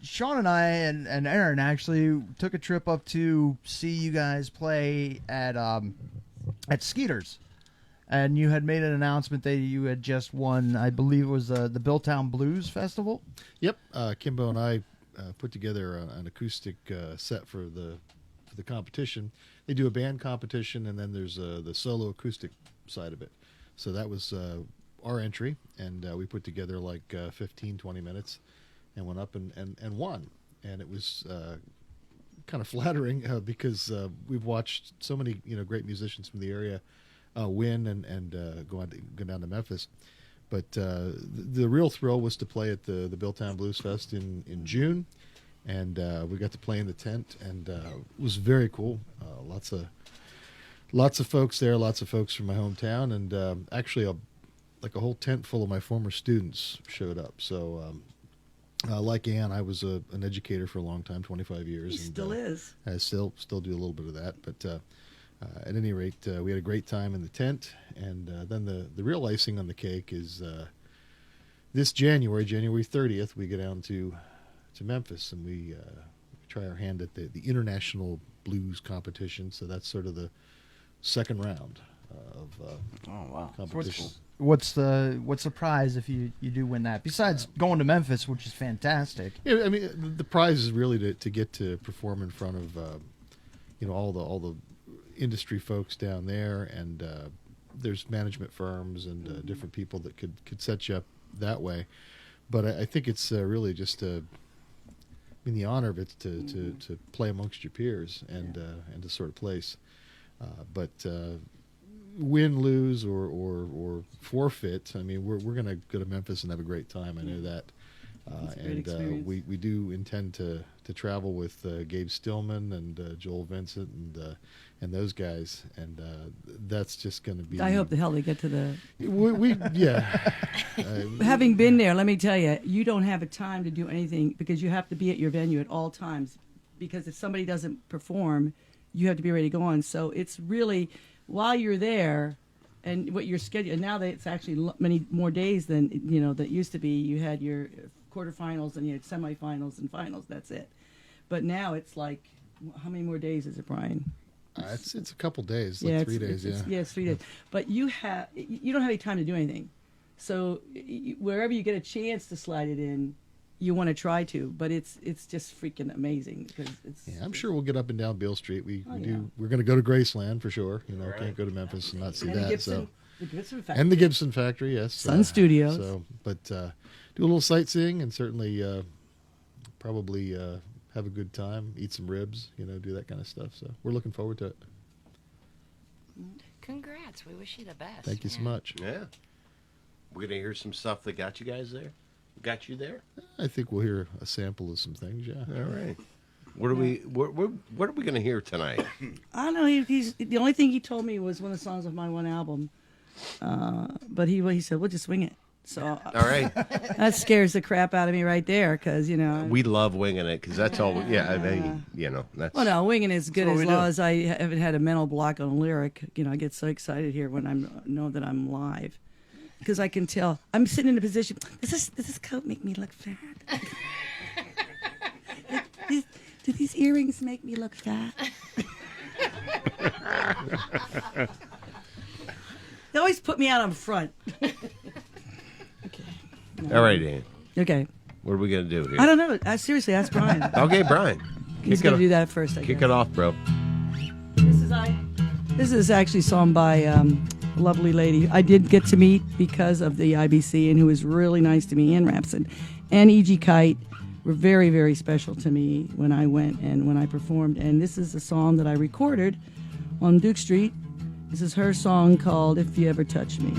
Sean and I and Aaron actually took a trip up to see you guys play at Skeeter's. And you had made an announcement that you had just won, I believe it was the Billtown Blues Festival. Yep, Kimbo and I put together an acoustic set for the competition. They do a band competition, and then there's the solo acoustic side of it. So that was our entry, and we put together like 15, 20 minutes and went up and won. And it was kind of flattering because we've watched so many great musicians from the area win and go down to Memphis. But the real thrill was to play at the Billtown Blues Fest in June, and we got to play in the tent, and it was very cool. Lots of folks there, lots of folks from my hometown, and actually a whole tent full of my former students showed up. So like Ann, I was an educator for a long time, 25 years. He still is. I still do a little bit of that, but at any rate, we had a great time in the tent, and then the real icing on the cake is this January 30th, we go down to Memphis, and we try our hand at the international blues competition. So that's sort of the second round of Oh wow. competition. What's the prize if you do win that? Besides going to Memphis, which is fantastic. Yeah, I mean, the prize is really to get to perform in front of all the industry folks down there, and there's management firms and different people that could set you up that way. But I think it's really just the honor of it to play amongst your peers and to sort of place. But win, lose, or forfeit, I mean, we're going to go to Memphis and have a great time. I know that. It's a great And experience. we do intend to travel with Gabe Stillman and Joel Vincent and those guys, and that's just going to be. I hope the hell they get to the. We yeah. Having been there, let me tell you, you don't have a time to do anything because you have to be at your venue at all times. Because if somebody doesn't perform, you have to be ready to go on. So it's really while you're there, and what your schedule. And now that it's actually many more days than that used to be. You had your quarterfinals and you had semifinals and finals. That's it. But now it's like, how many more days is it, Brian? It's a couple days, like 3 days. It's 3 days. But you don't have any time to do anything. So wherever you get a chance to slide it in, you want to try to. But it's just freaking amazing because it's. Yeah, I'm sure we'll get up and down Beale Street. We're going to go to Graceland for sure. Can't go to Memphis and not see And that. the Gibson Factory. And the Gibson Factory, yes. Sun Studios. But do a little sightseeing and certainly probably have a good time, eat some ribs, do that kind of stuff. So we're looking forward to it. Congrats. We wish you the best. Thank you so much. Yeah. We're going to hear some stuff that got you guys there. Got you there? I think we'll hear a sample of some things, yeah. All right. What are we going to hear tonight? I don't know. He's the only thing he told me was one of the songs of my one album. But he said, we'll just wing it. So All right. that scares the crap out of me right there because, We love winging it because that's all. Yeah, I mean, that's. Well, no, winging is good what as we long do. as I haven't had a mental block on a lyric. I get so excited here when I know that I'm live because I can tell. I'm sitting in a position. Does this coat make me look fat? Do these earrings make me look fat? They always put me out on front. All right, Dan. Okay. What are we going to do here? I don't know. Seriously, ask Brian. Okay, Brian. He's going to do that first, I Kick guess. it off, bro. This is actually sung by a lovely lady I did get to meet because of the IBC and who was really nice to me. Ann Rapson and E.G. Kite were very, very special to me when I went and when I performed. And this is a song that I recorded on Duke Street. This is her song called If You Ever Touch Me.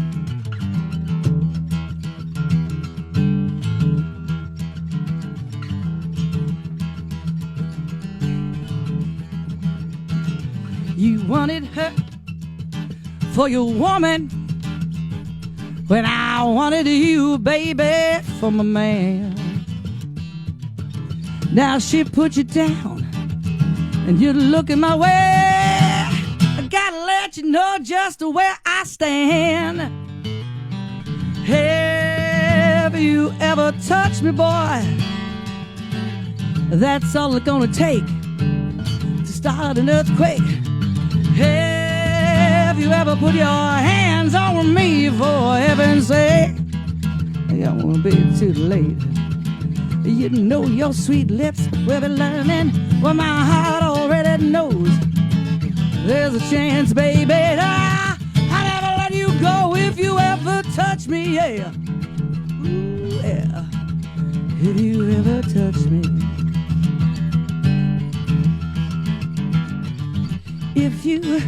You wanted her for your woman when I wanted you, baby, for my man. Now she put you down and you're looking my way. I gotta let you know just where I stand. Have you ever touched me, boy? That's all it's gonna take to start an earthquake. Have you ever put your hands on me, for heaven's sake? I don't want to be too late. You know your sweet lips will be learning what my heart already knows. There's a chance, baby, I'll never let you go if you ever touch me, yeah. Ooh, yeah. If you ever touch me. If you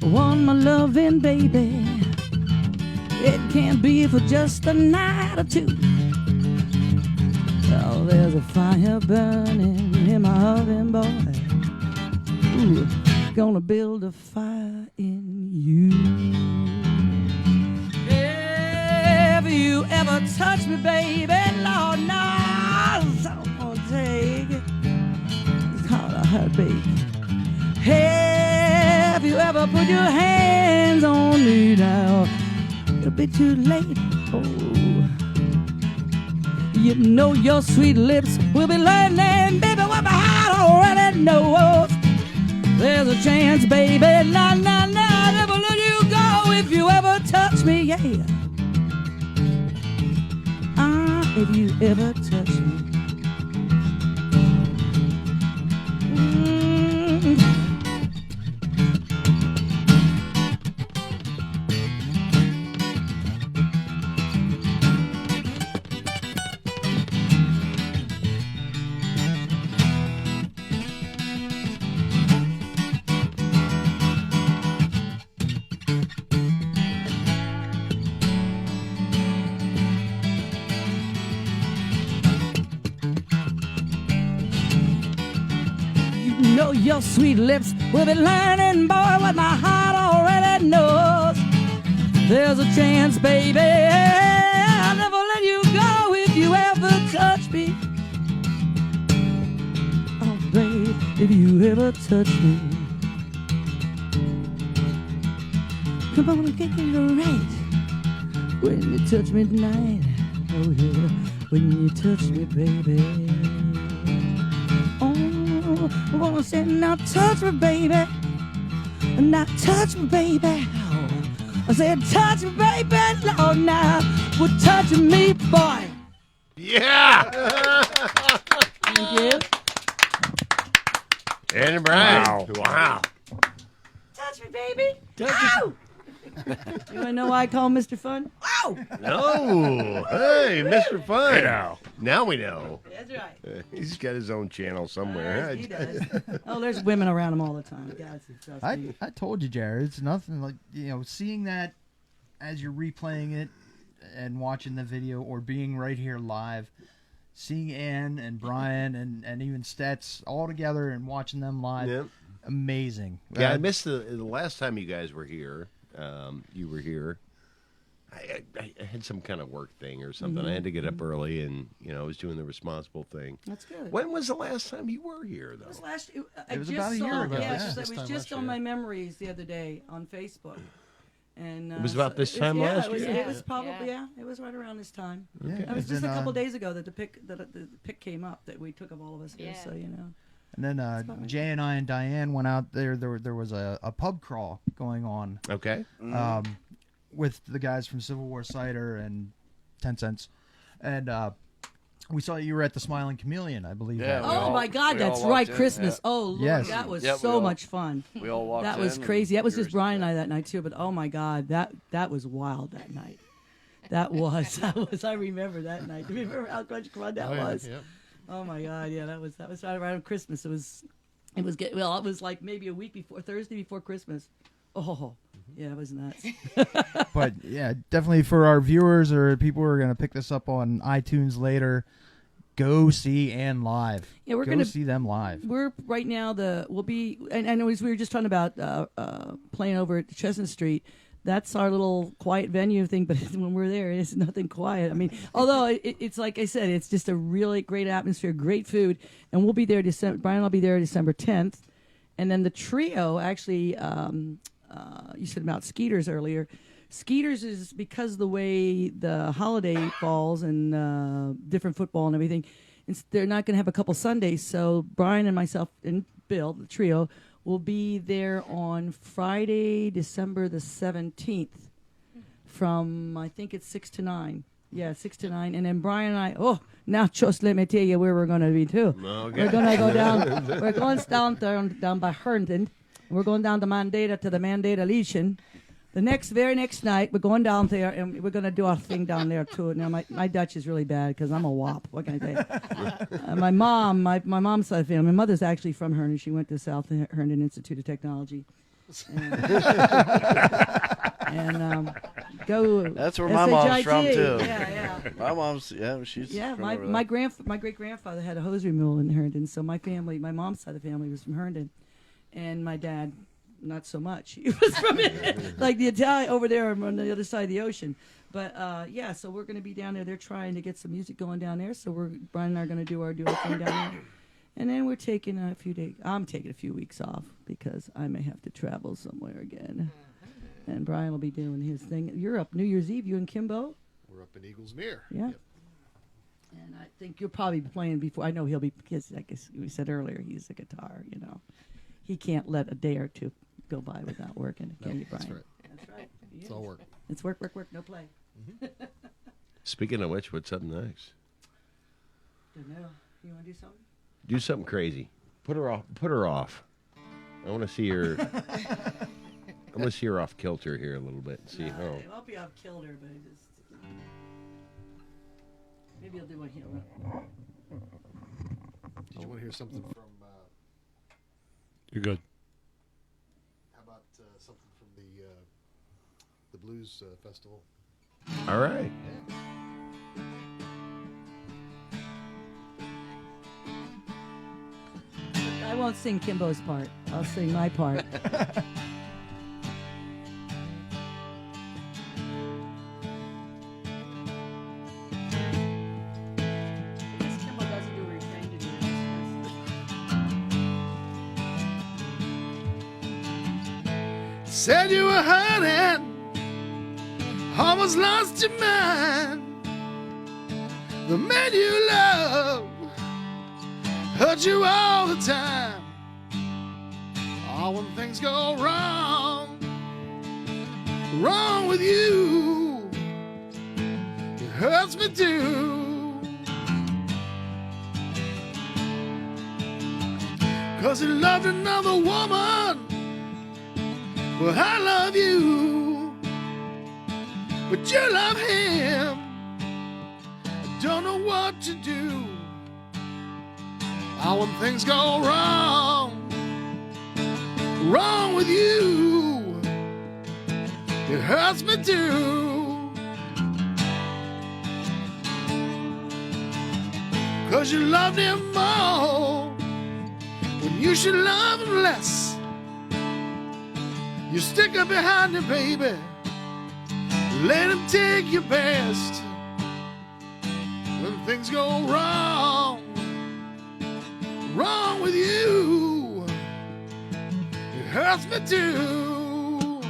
want my loving, baby, it can't be for just a night or two. Oh, there's a fire burning in my oven, boy. Ooh, gonna build a fire in you. Have you ever touched me, baby? Lord, no, it's all gonna take. It's called a heartbeat. Have you ever put your hands on me now? It'll be too late. Oh, You know your sweet lips will be learning, baby, what my heart already knows. There's a chance, baby, nah, nah, nah, never let you go if you ever touch me, yeah. If you ever touch me. Know your sweet lips will be learning, boy, what my heart already knows. There's a chance, baby, I'll never let you go if you ever touch me. Oh, babe, if you ever touch me. Come on and get it right when you touch me tonight. Oh, yeah, when you touch me, baby. I wanna say, now touch me, baby. Now touch me, baby. I said, touch me, baby. No, now, well, touch me, boy. Yeah. Thank you. And Brian. Wow. Touch me, baby. Ow! You wanna know why I call him Mr. Fun? Ow! No. Hey, Mr. Fun. Now we know. That's right. He's got his own channel somewhere. He does. Oh, there's women around him all the time. Guys, trust me. I told you, Jared. It's nothing like, seeing that as you're replaying it and watching the video, or being right here live, seeing Ann and Brian and even Stets all together and watching them live. Yep. Amazing. Yeah, I missed the last time you guys were here. You were here. I had some kind of work thing or something. I had to get up early, and I was doing the responsible thing. That's good. When was the last time you were here, though? It was last. It was about a year ago. Yeah, Yeah. it was just on my memories the other day on Facebook. And It was about this time last year? It was probably it was right around this time. Yeah. It was just a couple days ago that the pic came up that we took of all of us here. So And then Jay and I and Diane went out there. There was a pub crawl going on. Okay. With the guys from Civil War Cider and 10 Cents. And we saw you were at the Smiling Chameleon, I believe. Yeah, oh my God, that's right, Christmas. Yeah. Oh Lord, yes. that was so much fun. We all walked That in. was crazy. That was just Brian and I that night too. But oh my God, that was wild that night. That was. I remember that night. Do you remember how much fun that was? Yeah. Oh my God, yeah, that was right around Christmas. It was like maybe a week before, Thursday before Christmas. Oh, yeah, it was nuts. But yeah, definitely for our viewers or people who are going to pick this up on iTunes later, go see Ann live. Yeah, we're going to see them live. We're right now we'll be, and I know we were just talking about playing over at Chestnut Street. That's our little quiet venue thing, but when we're there, it's nothing quiet. I mean, although it's like I said, it's just a really great atmosphere, great food, and we'll be there Brian and I'll be there December 10th, and then the trio actually, you said about Skeeters earlier. Skeeters is because of the way the holiday falls and different football and everything, they're not going to have a couple Sundays, so Brian and myself and Bill, the trio, will be there on Friday, December the 17th from, I think it's 6 to 9. Yeah, 6 to 9. And then Brian and I, now just let me tell you where we're going to be, too. Okay. We're going to go down. We're going down by Herndon. We're going down to Mandata to the Mandata Legion. The very next night, we're going down there, and we're going to do our thing down there, too. Now, my Dutch is really bad because I'm a wop. What can I say? My mom's side of the family, my mother's actually from Herndon. She went to South Herndon Institute of Technology. And go. That's where my mom's from, too. Yeah. My mom's, she's from over there. My great-grandfather had a hosiery mill in Herndon, so my mom's side of the family was from Herndon. And my dad, not so much. He was from like the Italian over there on the other side of the ocean. But so we're going to be down there. They're trying to get some music going down there. So Brian and I are going to do our thing down there. And then we're taking a few days. I'm taking a few weeks off because I may have to travel somewhere again. And Brian will be doing his thing. You're up New Year's Eve. You and Kimbo? We're up in Eagles Mere. Yeah. Yep. And I think you'll probably be playing before. I know he'll be, because like we said earlier, he's a guitar, you know. He can't let a day or two go by without working, can you, Brian? That's right. That's right. It's all work. It's work, work, work, no play. Speaking of which, what's up next? Don't know. You want to do something? Do something crazy. Put her off. Put her off. I want to see her. I'm going to see her off kilter here a little bit and see how. It won't be off kilter, but it just. Maybe I'll do one here. Did you want to hear something from? You're good. How about something from the blues festival? All right. I won't sing Kimbo's part. I'll sing my part. Kimbo doesn't do a refrain to do this. Said you were hurting, almost lost your mind. The man you love hurt you all the time. All when things go wrong, wrong with you, it hurts me too. 'Cause he loved another woman. Well, I love you, but you love him. I don't know what to do. All when things go wrong, wrong with you, it hurts me too. 'Cause you loved him more when you should love him less. You stick up behind him, baby. Let him take your best. When things go wrong, wrong with you, it hurts me too.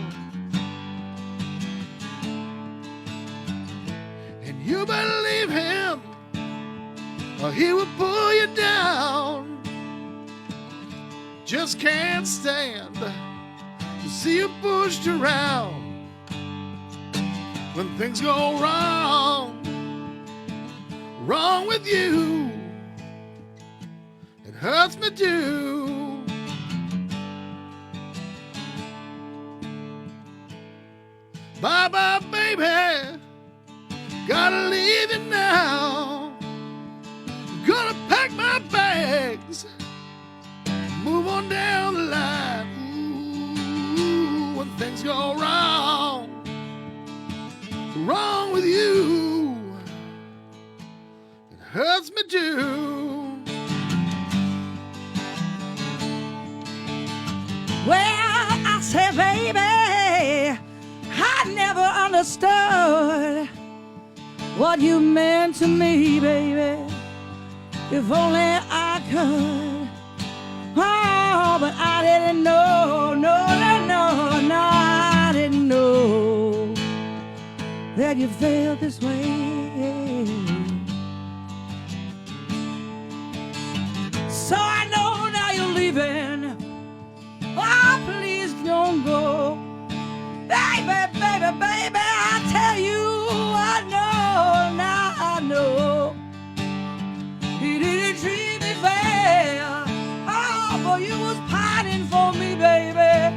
And you believe him, or he will pull you down. Just can't stand to see you pushed around. When things go wrong, wrong with you, it hurts me too. Bye-bye, baby, gotta leave you now. Gonna pack my bags, move on down the line. Ooh, when things go wrong, wrong with you, it hurts me too. Well, I said, baby, I never understood what you meant to me, baby. If only I could. Oh, but I didn't know, no, I didn't know that you felt this way. So I know now you're leaving. Oh, please don't go. Baby, baby, baby, I tell you, I know, now I know. He didn't treat me fair. Oh, but you was pining for me, baby.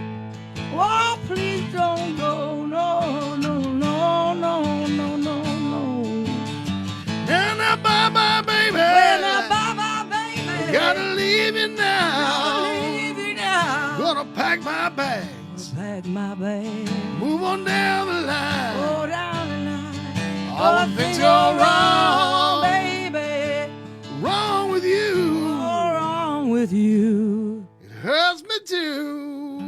Oh, please don't go. No, no, no, no, no, no, no. And now bye-bye, baby. Well, now bye-bye, baby. Gotta leave you now. Gotta leave you now. Gonna pack my bags, Pack my bag. move on down the line. Go down the line. All when things go wrong, baby. wrong with you, What's wrong with you? it hurts me too.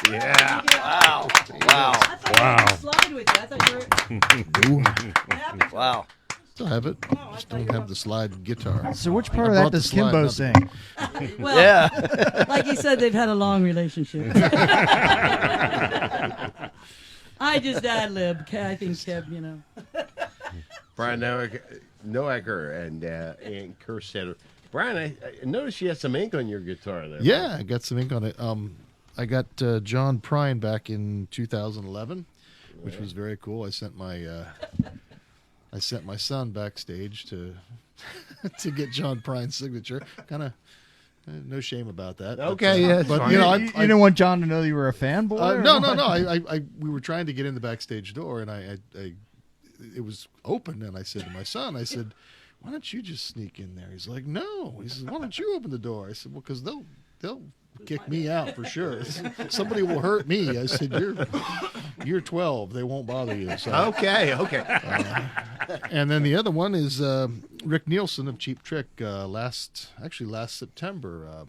Yeah. Wow. Wow. I thought you were slide with you. I thought you were. What happened? Wow. Still have it. Just don't have the slide guitar. So which part I of that brought the does slide, Kimbo not- sing? Well, Yeah. like you said, they've had a long relationship. I just ad-lib. I think Kev, Brian Noacker and Kirsten. Brian, I noticed you had some ink on your guitar there. Yeah, I got some ink on it. I got John Prine back in 2011, which was very cool. I sent my son backstage to to get John Prine's signature. Kind of no shame about that. Okay, yeah, but fine. you know, you didn't want John to know you were a fanboy? No. We were trying to get in the backstage door, and I it was open, and I said to my son, I said, "Why don't you just sneak in there?" He's like, "No." He says, "Why don't you open the door?" I said, "Well, because they'll kick me out for sure. Somebody will hurt me." I said, "You're 12. They won't bother you." So, Okay. and then the other one is Rick Nielsen of Cheap Trick. Last September,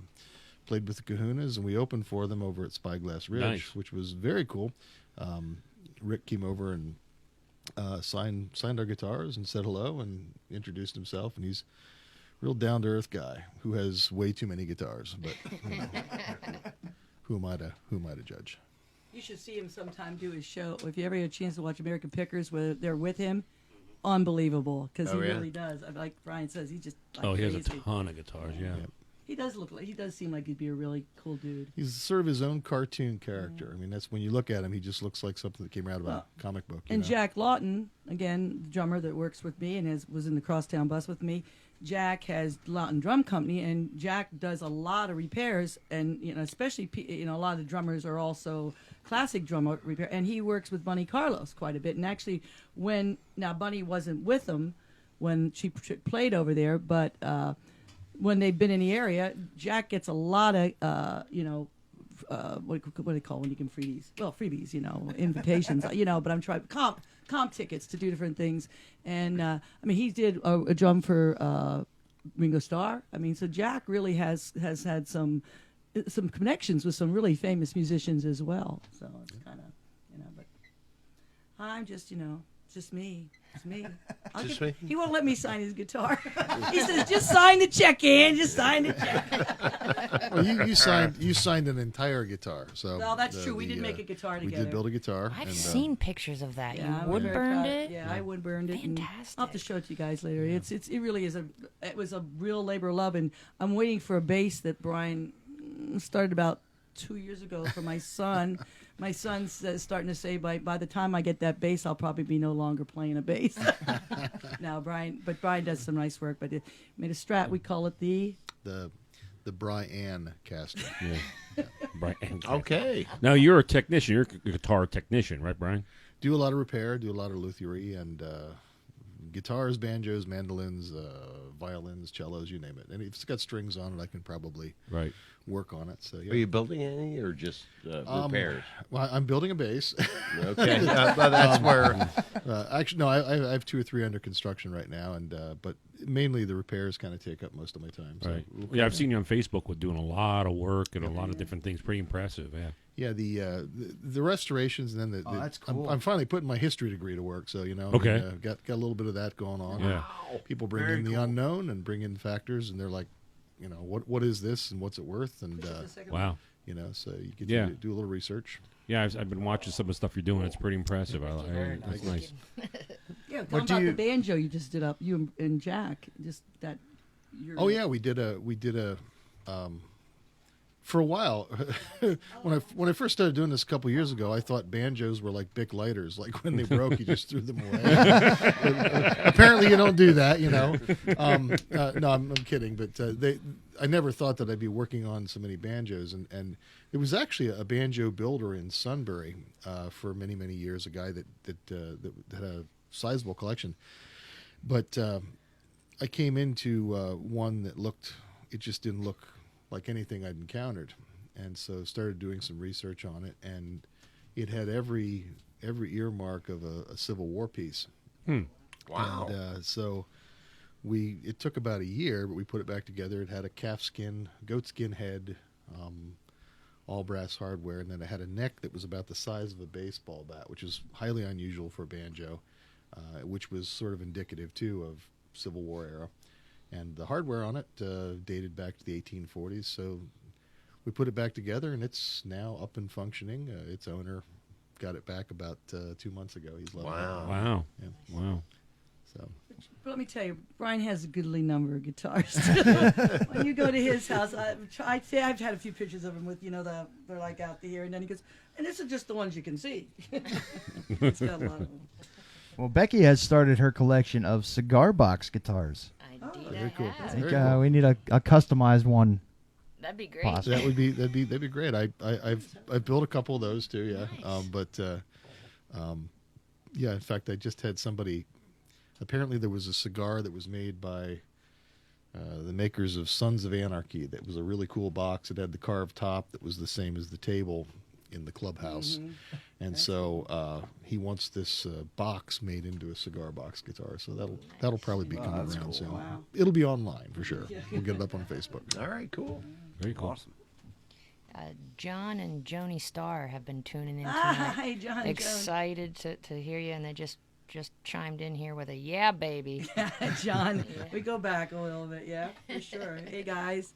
played with the Kahunas, and we opened for them over at Spyglass Ridge, Nice. which was very cool. Rick came over and signed our guitars and said hello and introduced himself, and he's a real down to earth guy who has way too many guitars. But who am I to judge? You should see him sometime do his show. If you ever get a chance to watch American Pickers, where they're with him, unbelievable because he really does. Like Brian says, he just He has a crazy. ton of guitars. Yeah. He does seem like he'd be a really cool dude. He's sort of his own cartoon character. I mean, that's when you look at him, he just looks like something that came out of a comic book. And Jack Lawton, again, the drummer that works with me and was in the Crosstown Bus with me. Jack has Lawton Drum Company, and Jack does a lot of repairs, and especially a lot of the drummers are also classic drum repair, and he works with Bunny Carlos quite a bit. And actually, now Bunny wasn't with him when she played over there, but when they've been in the area, Jack gets a lot of what do they call when you can freebies? Well, freebies, invitations, But I'm trying comp tickets to do different things, and he did a drum for Ringo Starr. So Jack really has had some connections with some really famous musicians as well. So it's kind of but I'm just just me. It's me. Just me? He won't let me sign his guitar. He says, "Just sign the check, Ann. Just sign the check." Well, you signed an entire guitar. So well, that's true. We did make a guitar together. We did build a guitar. I've seen pictures of that. Yeah, You wood burned it. Yeah, I wood burned it. Fantastic. I'll have to show it to you guys later. Yeah. It really is it was a real labor of love, and I'm waiting for a bass that Brian started about 2 years ago for my son. My son's starting to say by the time I get that bass, I'll probably be no longer playing a bass. Now, Brian does some nice work. But it made a Strat. We call it the Brian caster. Yeah. Brian. Okay. Now you're a technician. You're a guitar technician, right, Brian? Do a lot of repair. Do a lot of luthiery and guitars, banjos, mandolins, violins, cellos, you name it. And if it's got strings on it, I can probably work on it. So yeah. Are you building any or just repairs? Well, I'm building a bass. Okay, that's where. Actually, no, I have 2 or 3 under construction right now, and but mainly the repairs kind of take up most of my time. So. Right. Yeah, I've seen you on Facebook with doing a lot of work and a lot of different things. Pretty impressive. Yeah. Yeah, the restorations, and then that's cool. I'm finally putting my history degree to work. So Okay. got a little bit of that going on. Yeah. People bring in the unknown and bring in factors, and they're like, what is this and what's it worth? And Wow. so you get to do a little research. Yeah, I've been watching some of the stuff you're doing. It's pretty impressive. That's nice. Yeah, tell them about the banjo you just did up, you and Jack. Just that. Oh yeah, we did a. For a while, when I first started doing this a couple years ago, I thought banjos were like Bic lighters. Like when they broke, you just threw them away. Apparently, you don't do that. No, I'm kidding. But I never thought that I'd be working on so many banjos. And there was actually a banjo builder in Sunbury for many, many years. A guy that had a sizable collection. But I came into one that it just didn't look like anything I'd encountered, and so started doing some research on it, and it had every earmark of a Civil War piece. Wow! And so it took about a year, but we put it back together. It had a goat skin head, all brass hardware, and then it had a neck that was about the size of a baseball bat, which is highly unusual for a banjo, which was sort of indicative too of Civil War era. And the hardware on it dated back to the 1840s, so we put it back together, and it's now up and functioning. Its owner got it back about 2 months ago. He's loving Wow. it. Wow. Yeah. Wow. So But let me tell you, Brian has a goodly number of guitars. When you go to his house, I've had a few pictures of him with, they're like out there, and then he goes, and this is just the ones you can see. It's got a lot of them. Well, Becky has started her collection of cigar box guitars. Indeed, very cool. I have. I think Very cool. we need a customized one. That'd be great. Possible. that'd be great. I've built a couple of those too. Yeah. Nice. Yeah. In fact, I just had somebody. Apparently, there was a cigar that was made by the makers of Sons of Anarchy. That was a really cool box. It had the carved top that was the same as the table in the clubhouse, and so he wants this box made into a cigar box guitar. So that'll probably be coming around cool. soon. Wow. It'll be online for sure. We'll get it up on Facebook. All right, cool. Very cool. Awesome. John and Joni Starr have been tuning in tonight. Hi, John. Excited to hear you, and they just chimed in here with a yeah, baby. John, we go back a little bit, yeah, for sure. Hey, guys.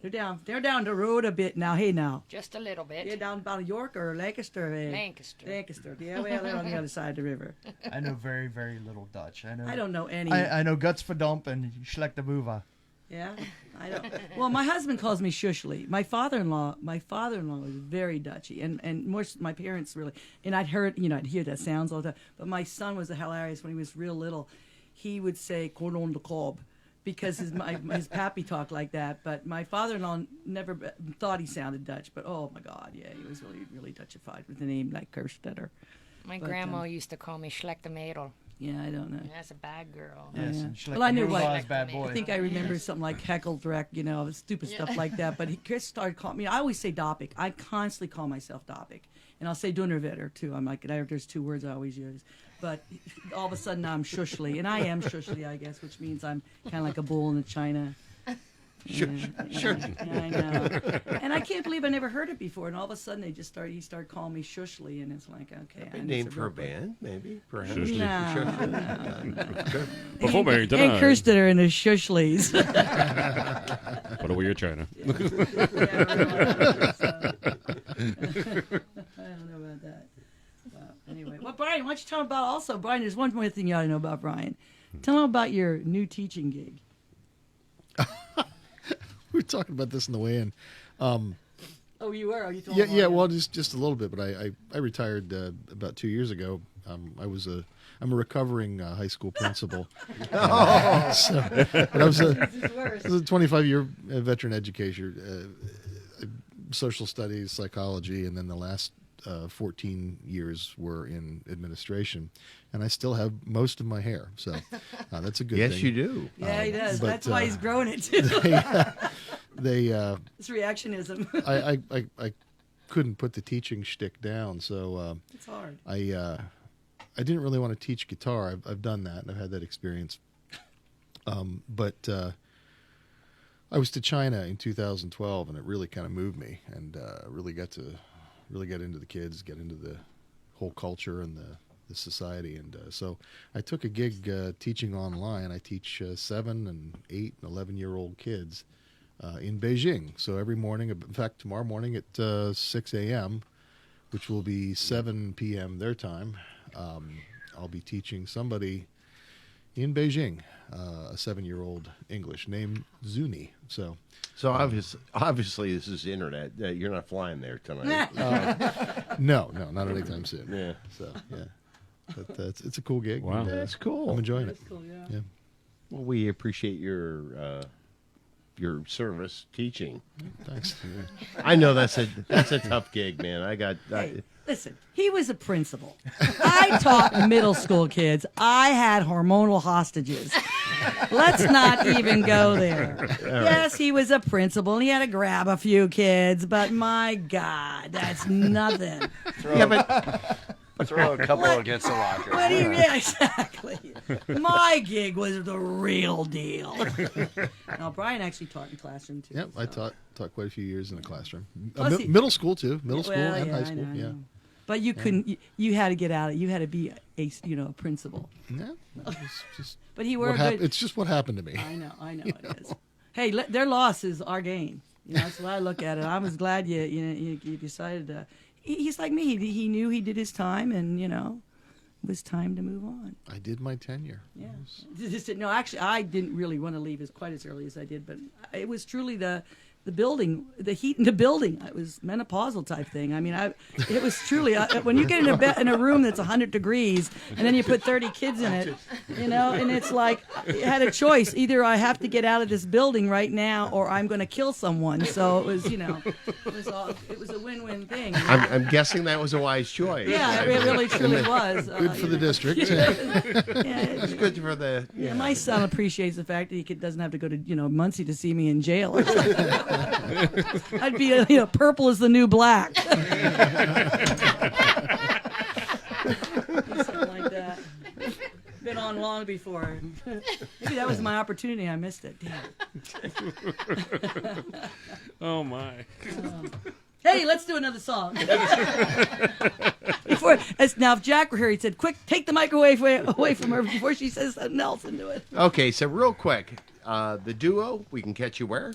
They're down the road a bit now. Hey, now. Just a little bit. They're down about York or Lancaster. Lancaster. Lancaster. Yeah, well, they're on the other side of the river. I know very, very little Dutch. I don't know any. I know Gutsverdump and Schlechterboeva. Yeah, I don't. Well, my husband calls me Shushli. My father-in-law was very Dutchy, and more my parents really. And I'd heard, I'd hear that sounds all the time. But my son was hilarious when he was real little. He would say "cordon de cob," because his pappy talked like that. But my father-in-law never thought he sounded Dutch. But oh my God, yeah, he was really, really Dutchified with a name like Kerstetter. My grandma used to call me Schlechtemädel. Yeah, I don't know. That's a bad girl. Yes, Yeah. and Well, I knew what. Schlechterboeva is bad boy. I think I remember something like Heckeldreck, stupid stuff like that. But Chris started calling me. I always say Dopic. I constantly call myself Dopic. And I'll say Dunnervetter, too. I'm like, there's two words I always use. But all of a sudden now I'm Shushli. And I am Shushli, I guess, which means I'm kind of like a bull in a china. Sure. Yeah, I know. And I can't believe I never heard it before. And all of a sudden he started calling me Shushli. And it's like, okay. A name for a band, maybe, perhaps. Shushli. No. Before we Ain't tonight. Kirstetter and his Shushlis. Put away your China. I don't know about that. Well, anyway, Brian, why don't you tell him about also, Brian, there's one more thing you ought to know about Brian. Tell him about your new teaching gig. We were talking about this in the way-in. Oh, you were? Oh, you told Yeah, him yeah. already. Well, just a little bit, but I retired about 2 years ago. I'm a recovering high school principal. But I was a 25-year veteran educator, social studies, psychology, and then the last 14 years were in administration, and I still have most of my hair, so that's a good thing. Yes, you do. Yeah, he does. but, That's why he's growing it, too. They It's reactionism. I couldn't put the teaching shtick down, so It's hard. I didn't really want to teach guitar. I've done that, and I've had that experience. But I was to China in 2012, and it really kind of moved me, and really got into the kids, get into the whole culture and the society. And so I took a gig teaching online. I teach 7 and 8 and 11-year-old kids in Beijing. So every morning, in fact, tomorrow morning at 6 a.m., which will be 7 p.m. their time, I'll be teaching somebody in Beijing, a 7-year-old English named Zuni. So obviously, this is internet. You're not flying there tonight. no, not anytime soon. Yeah. So yeah, but it's a cool gig. Wow. and, That's cool. I'm enjoying it. That's cool, yeah. Yeah. Well, we appreciate your service teaching. Thanks. I know that's a tough gig, man. Hey, listen, he was a principal. I taught middle school kids. I had hormonal hostages. Let's not even go there. Yes, he was a principal, and he had to grab a few kids, but my God, that's nothing. Throw a couple against the locker. What do you, yeah, exactly. My gig was the real deal. Now, Brian actually taught in classroom, too. Yep, I so. taught quite a few years in the classroom. Plus he- Middle school too. Middle school Well, and yeah, high I school. know, I Yeah. know. But you couldn't. You had to get out of it. You had to be a principal. Yeah. It's just But he what were hap- good. It's just what happened to me. I know it is. Hey, their loss is our gain. That's what I look at it. I was glad you decided to. He's like me. He knew he did his time, and it was time to move on. I did my tenure. Yeah. No, actually, I didn't really want to leave quite as early as I did, but it was truly the building, the heat in the building. It was menopausal type thing. I mean, it was truly when you get in a room that's 100 degrees and then you put 30 kids in it, and it's like you had a choice. Either I have to get out of this building right now, or I'm going to kill someone. So it was, it was a win-win thing. I'm guessing that was a wise choice. Yeah, it really truly was. Good for the district. It's good for the. Yeah, my son appreciates the fact that he doesn't have to go to Muncie to see me in jail. I'd be purple is the new black. Something like that. Been on long before. Maybe that was my opportunity. I missed it. Damn. Oh my. Hey, let's do another song. Now, if Jack were here, he'd said, "Quick, take the microwave away from her before she says something else into it." Okay, so real quick, the duo, we can catch you where?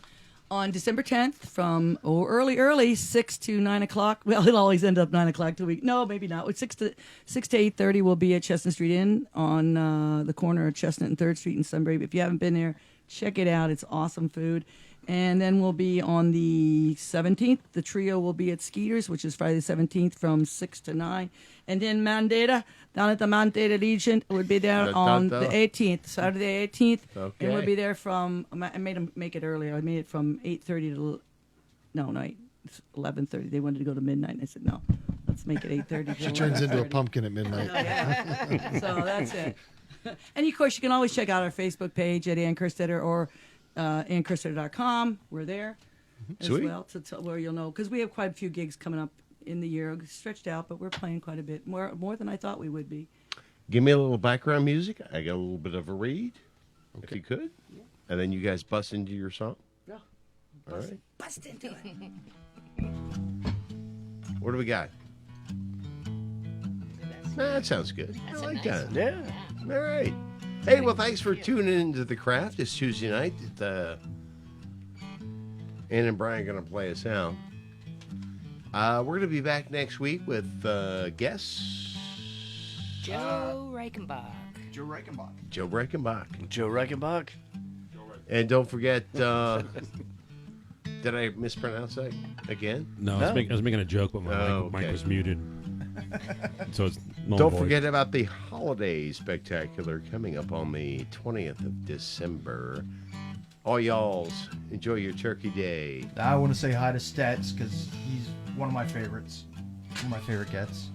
On December 10th from early 6 to 9 o'clock. Well, it'll always end up 9 o'clock till no, maybe not. It's 6 to 8:30. We'll be at Chestnut Street Inn on the corner of Chestnut and 3rd Street in Sunbury. If you haven't been there, check it out. It's awesome food. And then we'll be on the 17th. The trio will be at Skeeter's, which is Friday the 17th from 6 to 9. And then Mandata, down at the Mandata Legion, would be there on the 18th, Saturday 18th. Okay. And we'll be there from, I made them make it earlier. I made it from 8:30 to, no, 11:30. They wanted to go to midnight. And I said, no, let's make it 8:30. She turns into a pumpkin at midnight. So that's it. And, of course, you can always check out our Facebook page at Ann Kerstetter or AnnKerstetter.com. We're there as Sweet. well, where you'll know. Because we have quite a few gigs coming up in the year, stretched out, but we're playing quite a bit, more than I thought we would be. Give me a little background music. I got a little bit of a read, if you could. Yeah. And then you guys bust into your song. Yeah. All right. Bust into it. What do we got? That sounds good. I like that. Yeah. All right. Hey, well, thanks for tuning into The Craft. It's Tuesday night. Ann and Brian are going to play us out. We're going to be back next week with guests. Joe Reichenbach. Joe Reichenbach. Joe Reichenbach. Joe Reichenbach. And don't forget, did I mispronounce that again? No, No. I was making a joke, but my mic okay. was muted. So it's null Don't and void. forget about the Holiday Spectacular coming up on the 20th of December. All y'alls, enjoy your Turkey Day. I want to say hi to Stats because he's one of my favorites. One of my favorite cats.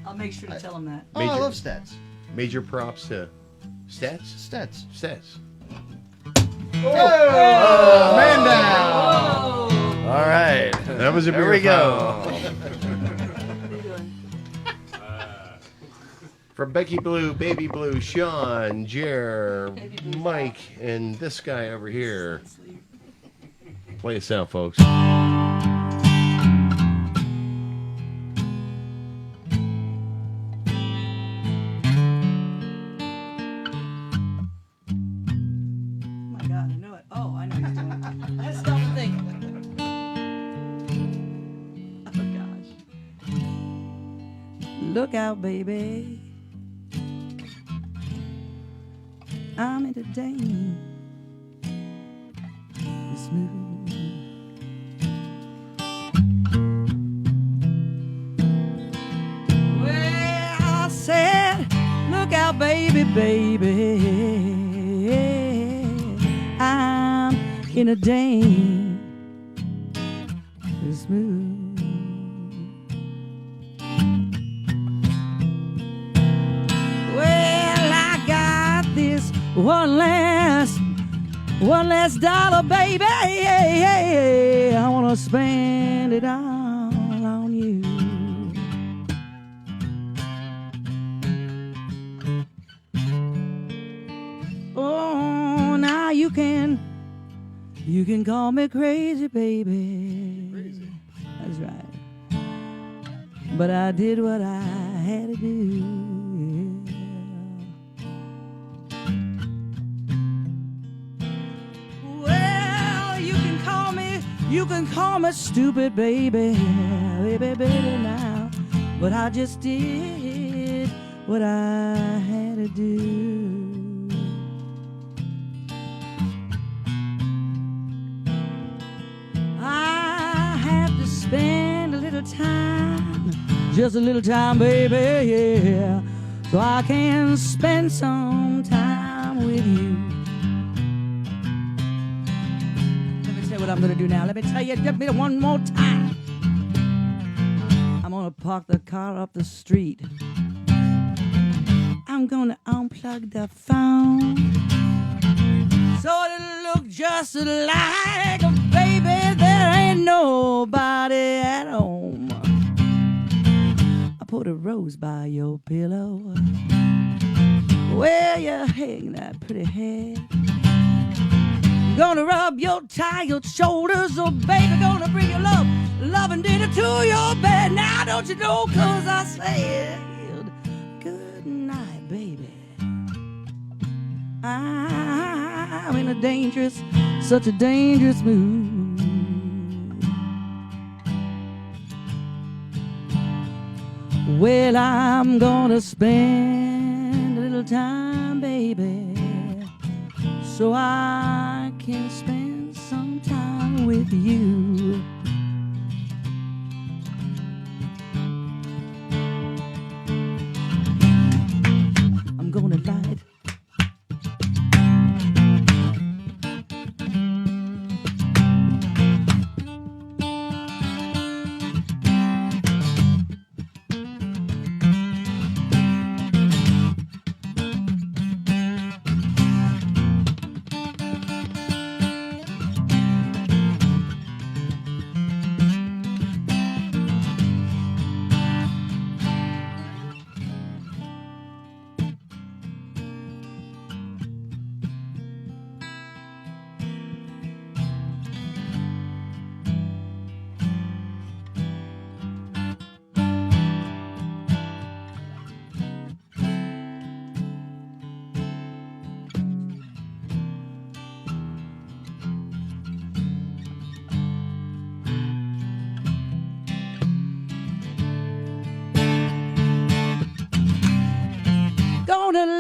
I'll make sure to tell him that. Oh, I love Stats. Major props to Stats. Stats. Stats. Man down. All right. That was a There beer we go. foul. From Becky Blue, Baby Blue, Sean, Jer, Mike, and this guy over here. Play us out, folks. Oh my God, I know it. Oh, I know you're doing it. Let's stop and think. Oh gosh. Look out, baby. I'm entertaining. Smooth. Well, I said, look out, baby, baby. I'm in a dame. Smooth. Well, I got this one last dollar, baby. I wanna spend it all on you. Oh, now you can call me crazy, baby. Crazy. That's right. But I did what I had to do. Well, you can You can call me stupid, baby, baby now. But I just did what I had to do. I have to spend a little time, just a little time, baby, yeah, so I can spend some time with you. Let me tell you what I'm gonna do now. Let me tell you, give me one more time. I'm gonna park the car up the street. I'm gonna unplug the phone so it'll look just like a baby. There ain't nobody at home. I put a rose by your pillow where you hang that pretty head. Gonna rub your tired shoulders, oh baby, gonna bring your love and dinner to your bed. Now don't you know, 'cause I said good night, baby. I'm in a dangerous, such a dangerous mood. Well, I'm gonna spend a little time, baby, so I can spend some time with you. I'm gonna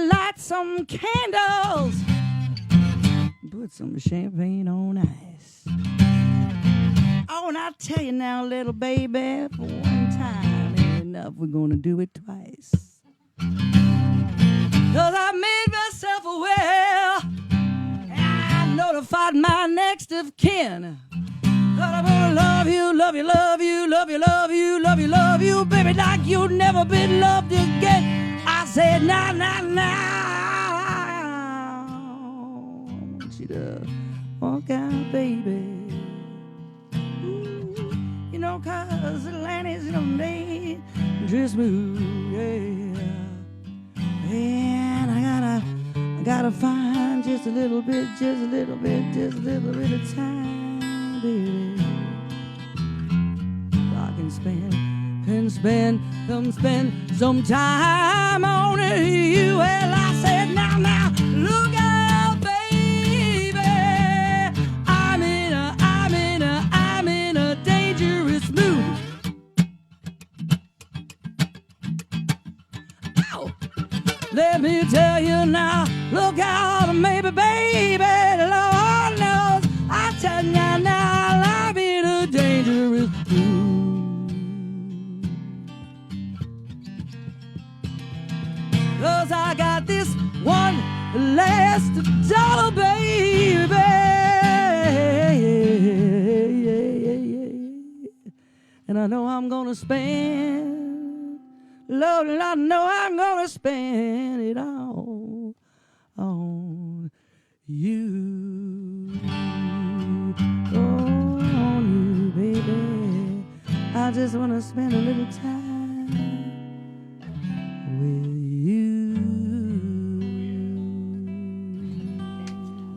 light some candles, put some champagne on ice. Oh, and I'll tell you now, little baby, for one time ain't enough, we're gonna do it twice. 'Cause I made myself aware, I notified my next of kin, that I'm gonna love you, love you, love you, love you, love you, love you, love you, baby, like you've never been loved again. I said, nah, nah, nah. To walk out, baby. Ooh, you know, 'cause Atlanta's dangerous mood, yeah. And I gotta find just a little bit of time, baby. So I can spend some time on you. Well, I said, now, look out. Let me tell you now, look out, maybe, baby, the Lord knows. I tell you now, I'm in a dangerous mood. 'Cause I got this one last dollar, baby. And I know I'm gonna spend, Lord, and I know I'm gonna spend it all on you. On you, baby. I just wanna spend a little time with you.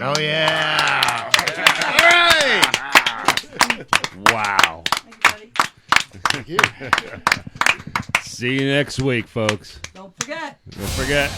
Oh, yeah. All right. Wow. Thank you. See you next week, folks. Don't forget. Don't forget.